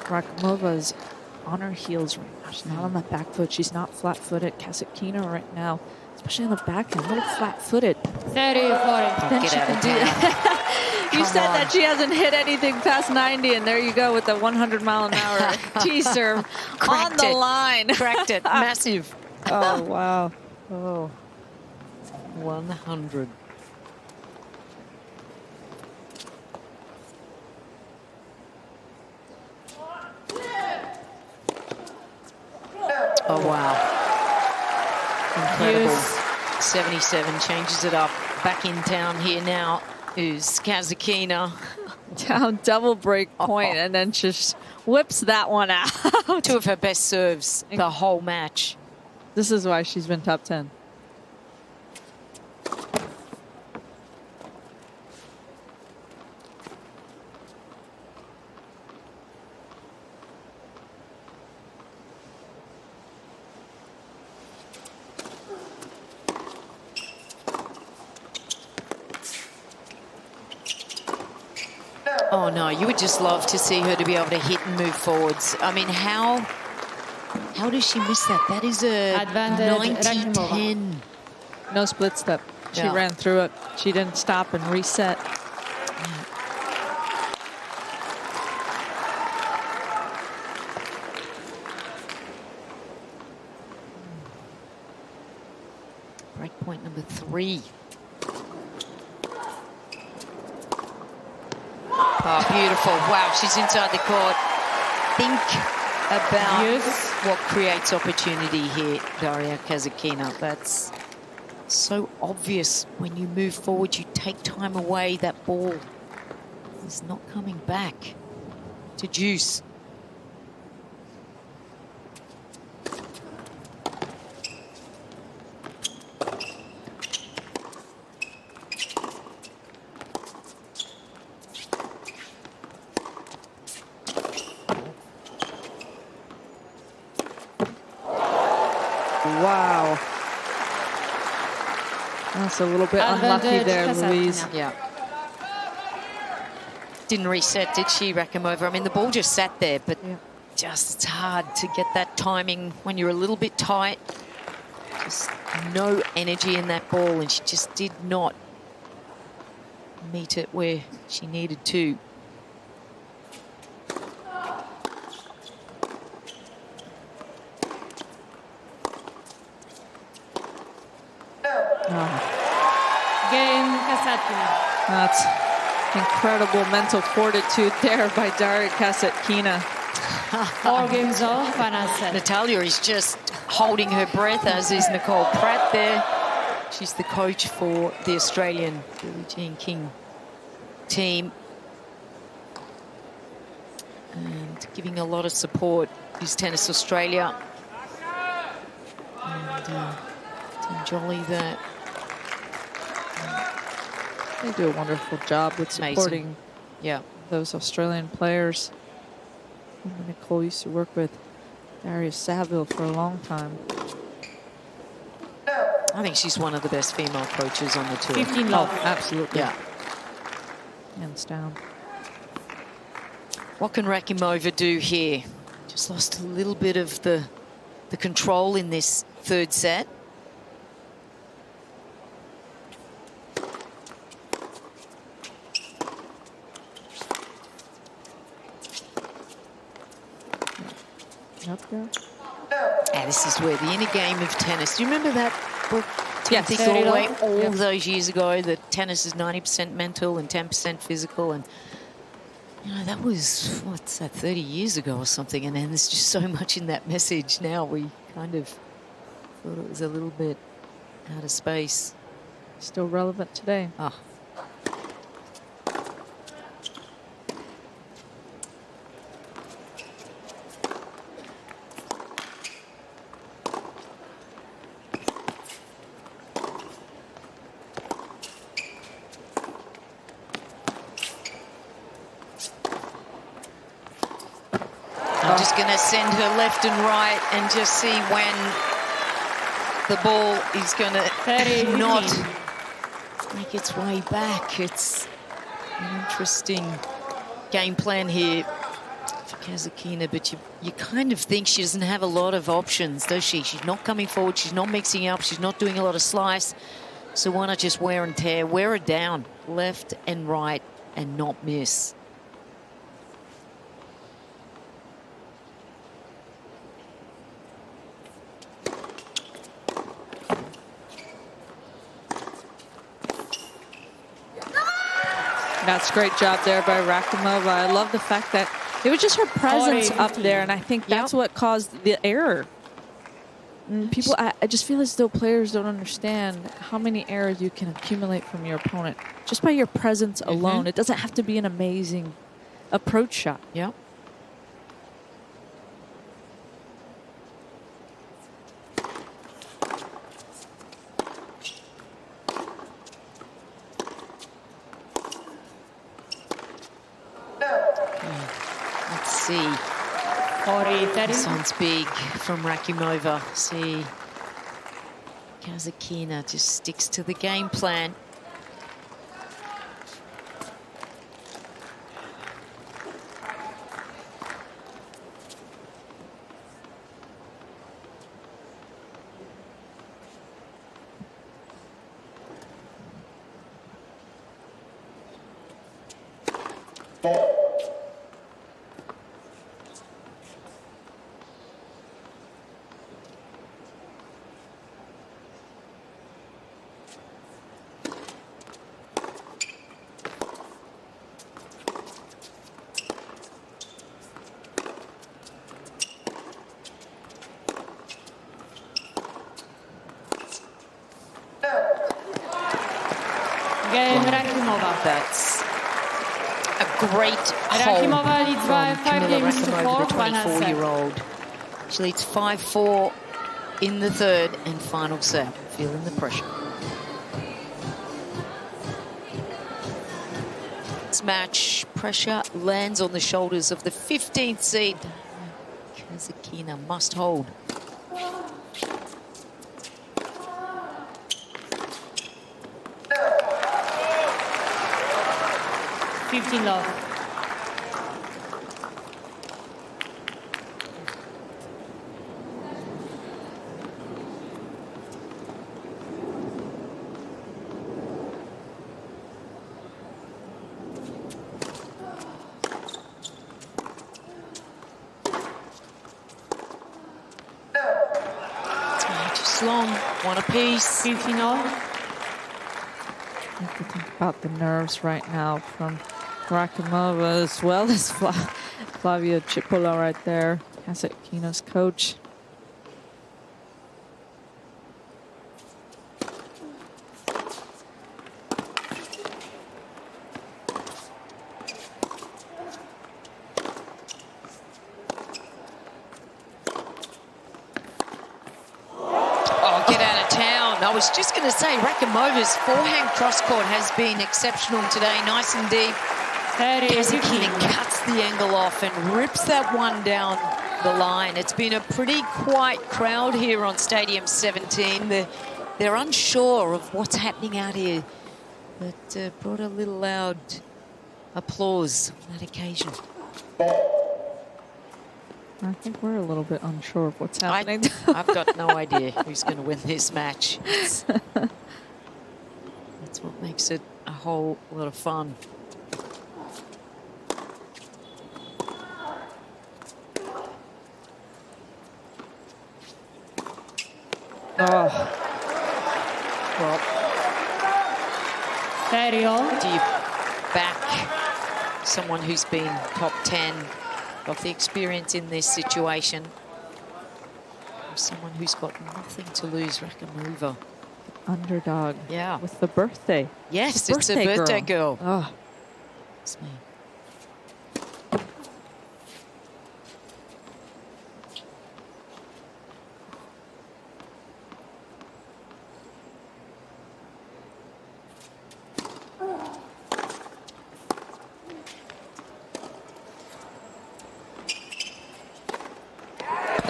Speaker 2: Rakhimova's on her heels right now. She's not on the back foot. She's not flat-footed. Kasatkina right now, especially on the backhand, a little flat-footed.
Speaker 1: 30-40.
Speaker 3: Get out of town.
Speaker 2: You said that she hasn't hit anything past 90, and there you go with the 100-mile-an-hour tee serve on the line.
Speaker 3: Cracked it. Massive.
Speaker 2: Oh, wow. Oh.
Speaker 3: 100. Oh, wow. Incredible.
Speaker 1: Use.
Speaker 3: 77 changes it up. Back in town here now is Kasatkina.
Speaker 2: Down double break point and then just whips that one out.
Speaker 3: 2 of her best serves the whole match.
Speaker 2: This is why she's been top 10.
Speaker 3: Oh, no, you would just love to see her to be able to hit and move forwards. I mean, how does she miss that? That is a
Speaker 1: Advantage,
Speaker 3: 90-10.
Speaker 2: No split step. She
Speaker 3: Yeah.
Speaker 2: ran through it. She didn't stop and reset.
Speaker 3: Break point number 3. Oh, beautiful. Wow, she's inside the court. Think about
Speaker 1: Use.
Speaker 3: what creates opportunity here, Daria Kasatkina. That's so obvious. When you move forward, you take time away. That ball is not coming back to juice.
Speaker 2: Wow. That's a little bit unlucky
Speaker 1: Advantage,
Speaker 2: there,
Speaker 1: Kasatkina.
Speaker 2: Louise.
Speaker 3: Yeah. Didn't reset, did she, Rakhimova? I mean, the ball just sat there, but just it's hard to get that timing when you're a little bit tight. Just no energy in that ball, and she just did not meet it where she needed to.
Speaker 1: Game Kasatkina.
Speaker 2: That's incredible mental fortitude there by Daria Kasatkina.
Speaker 1: 4 games off, final set.
Speaker 3: Natalia is just holding her breath, as is Nicole Pratt there. She's the coach for the Australian Billie Jean King team. And giving a lot of support is Tennis Australia. And Team Jolly there.
Speaker 2: They do a wonderful job with
Speaker 3: Amazing.
Speaker 2: supporting
Speaker 3: Yeah.
Speaker 2: those Australian players. Nicole used to work with Daria Saville for a long time.
Speaker 3: I think she's one of the best female coaches on the tour.
Speaker 1: 15 love.
Speaker 2: Absolutely.
Speaker 3: Yeah.
Speaker 2: Hands down.
Speaker 3: What can Rakhimova do here? Just lost a little bit of the control in this third set.
Speaker 2: Up there.
Speaker 3: And this is where the inner game of tennis. Do you remember that book,
Speaker 2: Yes.
Speaker 3: Timothy
Speaker 1: Very
Speaker 3: Galway,
Speaker 1: long.
Speaker 3: all
Speaker 2: Yes.
Speaker 3: those years ago, that tennis is 90% mental and 10% physical? And, you know, that was, what's that, 30 years ago or something. And then there's just so much in that message now. We kind of thought it was a little bit out of space.
Speaker 2: Still relevant today.
Speaker 3: Oh. I'm just going to send her left and right and just see when the ball is going to not make its way back. It's an interesting game plan here for Kasatkina, but you kind of think she doesn't have a lot of options, does she? She's not coming forward, she's not mixing up, she's not doing a lot of slice. So why not just wear and tear, wear her down left and right and not miss?
Speaker 2: That's a great job there by Rakhimova. I love the fact that it was just her presence up there, and I think that's what caused the error. People, I just feel as though players don't understand how many errors you can accumulate from your opponent just by your presence alone. It doesn't have to be an amazing approach shot.
Speaker 3: Yep. Let's see.
Speaker 1: 40-30.
Speaker 3: This one's big from Rakhimova. See, Kasatkina just sticks to the game plan.
Speaker 1: Game Rakhimova.
Speaker 3: That's a great hold
Speaker 1: Rakhimova leads by
Speaker 3: from
Speaker 1: 5
Speaker 3: Kamilla
Speaker 1: games to 4.
Speaker 3: Rakhimova, the
Speaker 1: Final set.
Speaker 3: 24-year-old. She leads 5-4 in the third and final set. Feeling the pressure. This match pressure lands on the shoulders of the 15th seed. Kasatkina must hold.
Speaker 1: Love.
Speaker 3: Just long, one apiece.
Speaker 1: 15 all.
Speaker 2: I have to think about the nerves right now from Rakhimova as well as Flavia Chipola right there, Kasatkina's coach.
Speaker 3: Oh, get out of town. I was just going to say, Rakhimova's forehand cross-court has been exceptional today, nice and deep. Kasatkina cuts the angle off and rips that one down the line. It's been a pretty quiet crowd here on Stadium 17. They're unsure of what's happening out here, but brought a little loud applause on that occasion.
Speaker 2: I think we're a little bit unsure of what's happening.
Speaker 3: I've got no idea who's going to win this match. That's what makes it a whole lot of fun.
Speaker 2: Oh.
Speaker 3: Well,
Speaker 1: Very all.
Speaker 3: do you back someone who's been top 10, got the experience in this situation, or someone who's got nothing to lose, Rakhimova?
Speaker 2: Underdog.
Speaker 3: Yeah.
Speaker 2: With the birthday.
Speaker 3: Yes, it's a birthday girl.
Speaker 2: Oh.
Speaker 3: It's me.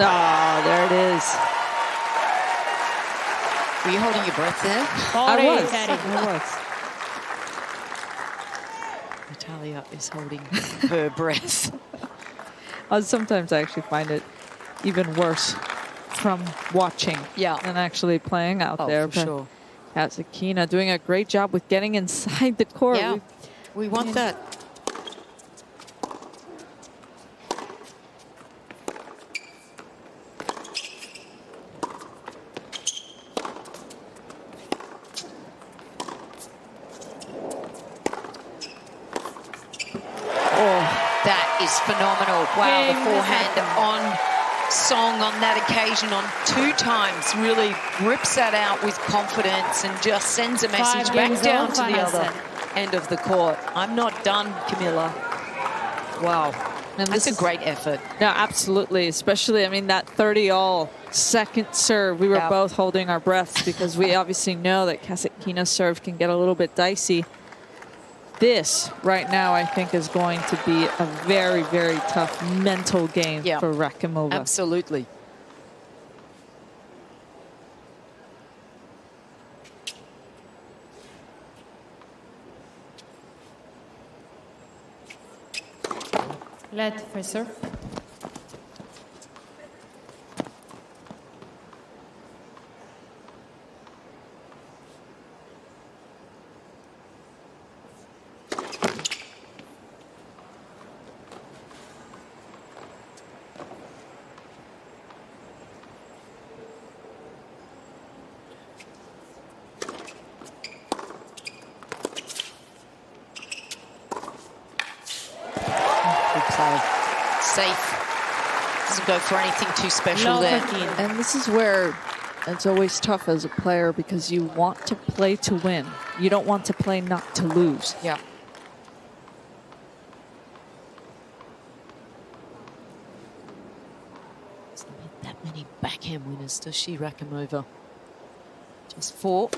Speaker 2: Oh, there it is.
Speaker 3: Were you holding your breath there?
Speaker 2: I was.
Speaker 3: Natalia is holding her breath.
Speaker 2: Sometimes I actually find it even worse from watching than actually playing out there.
Speaker 3: For sure.
Speaker 2: Kasatkina doing a great job with getting inside the court.
Speaker 3: Yeah, we want that. That is phenomenal. Wow, the forehand on song on that occasion on 2 times. Really rips that out with confidence and just sends a message back down to the other end of the court. I'm not done, Kamilla. Wow. And that's a great effort.
Speaker 2: No, absolutely. Especially, I mean, that 30-all second serve. We were both holding our breaths because we obviously know that Kasatkina's serve can get a little bit dicey. This right now, I think, is going to be a very, very tough mental game for Rakhimova.
Speaker 3: Absolutely.
Speaker 1: Let first serve.
Speaker 3: Safe. Doesn't go for anything too special there.
Speaker 2: And this is where it's always tough as a player because you want to play to win. You don't want to play not to lose.
Speaker 3: Yeah. Doesn't get that many backhand winners, does she, Rakhimova? Just 4.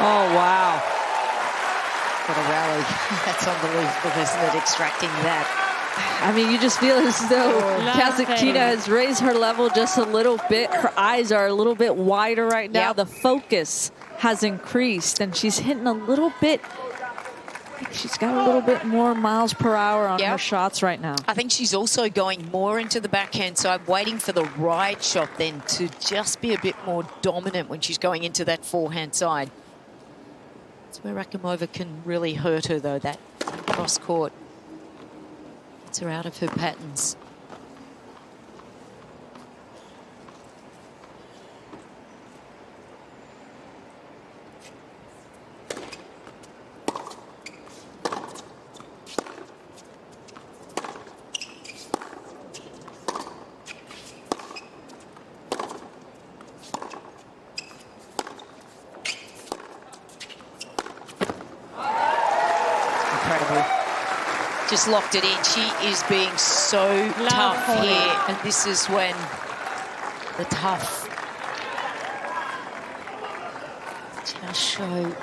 Speaker 2: Oh, wow.
Speaker 3: What a rally. That's unbelievable, isn't it, extracting that.
Speaker 2: I mean, you just feel as though Kasatkina has raised her level just a little bit. Her eyes are a little bit wider right now. The focus has increased, and she's hitting a little bit. I think she's got a little bit more miles per hour on her shots right now.
Speaker 3: I think she's also going more into the backhand, so I'm waiting for the right shot then to just be a bit more dominant when she's going into that forehand side. That's where Rakhimova can really hurt her, though, that cross court. Gets her out of her patterns. Just locked it in. She is being so tough here, and this is when the tough just show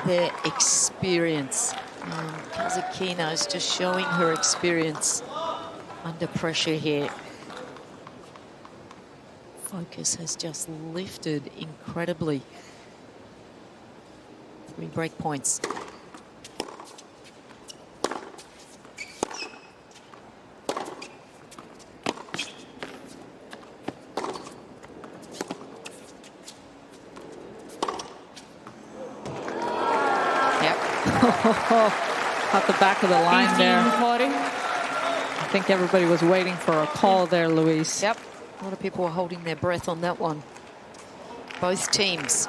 Speaker 3: their experience. And Kasatkina is just showing her experience under pressure here. Focus has just lifted incredibly. 3 break points.
Speaker 2: Caught the back of the line there. I think everybody was waiting for a call there, Luis.
Speaker 3: Yep. A lot of people were holding their breath on that one. Both teams.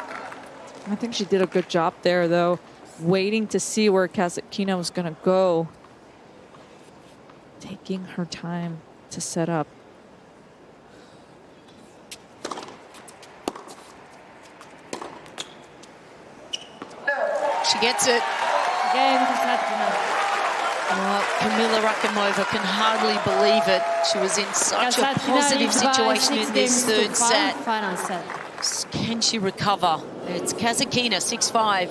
Speaker 2: I think she did a good job there, though, waiting to see where Kasatkina was going to go. Taking her time to set up.
Speaker 3: She gets it. Well, Kamilla Rakhimova can hardly believe it. She was in such a positive situation in this third set. Can she recover? It's Kasatkina, 6-5,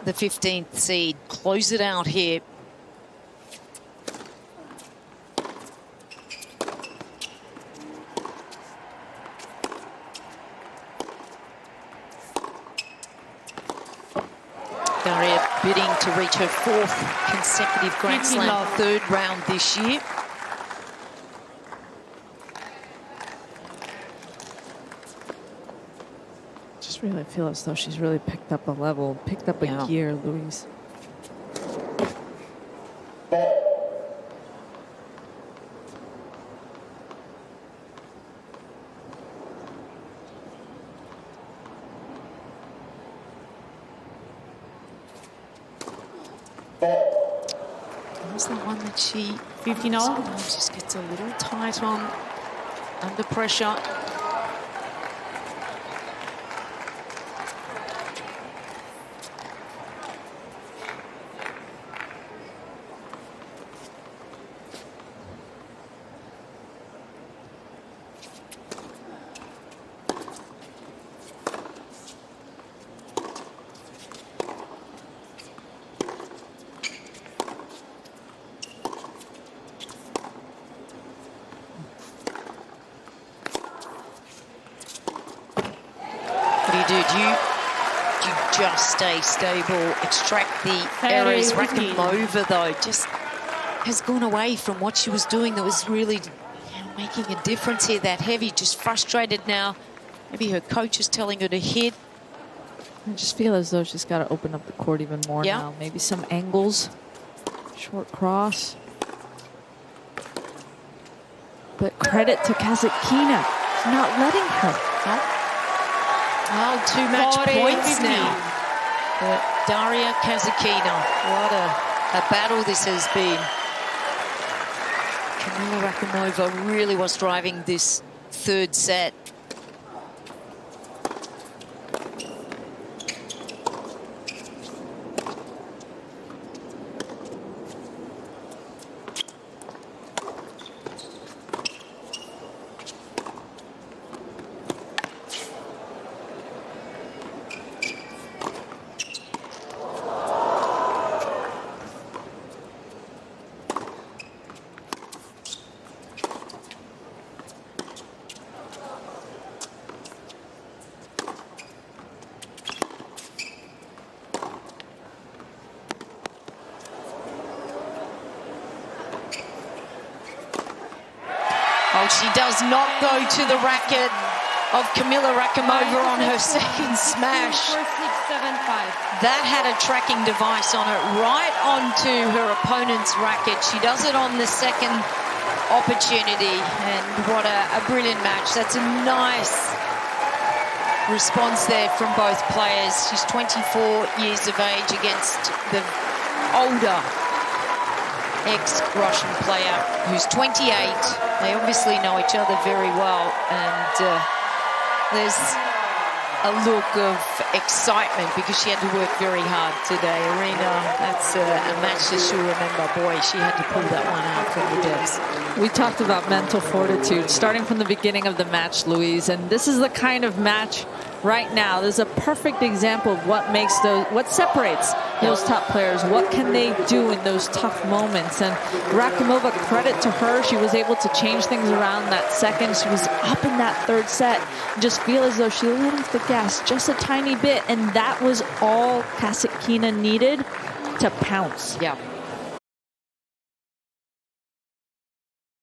Speaker 3: the 15th seed. Close it out here. Daria bidding to reach her 4th consecutive Grand Slam,
Speaker 1: love.
Speaker 3: 3rd round this year.
Speaker 2: Just really feel as though she's really picked up a level, picked up a gear, Louise.
Speaker 3: That's the one that she
Speaker 1: 15 all.
Speaker 3: just gets a little tight on under pressure. Do you just stay stable, extract the errors? Rakhimova, though, just has gone away from what she was doing that was really making a difference here. That heavy, just frustrated now. Maybe her coach is telling her to hit.
Speaker 2: I just feel as though she's got to open up the court even more now. Maybe some angles, short cross. But credit to Kasatkina, she's not letting her.
Speaker 3: Well, 2 match points now for Daria Kasatkina. What a battle this has been. Kamilla Rakhimova really was driving this 3rd set. Oh, she does not go to the racket of Kamilla Rakhimova on her 2nd smash. That had a tracking device on it right onto her opponent's racket. She does it on the 2nd opportunity, and what a brilliant match. That's a nice response there from both players. She's 24 years of age against the older ex-Russian player who's 28. They obviously know each other very well, and there's a look of excitement because she had to work very hard today. Aryna, that's a match that she'll remember. Boy, she had to pull that one out from the depths.
Speaker 2: We talked about mental fortitude starting from the beginning of the match, Louise, and this is the kind of match right now. There's a perfect example of what makes what separates those top players. What can they do in those tough moments? And Rakhimova, credit to her, she was able to change things around that 2nd. She was up in that 3rd set. Just feel as though she let off the gas just a tiny bit, and that was all Kasatkina needed to pounce.
Speaker 3: Yeah.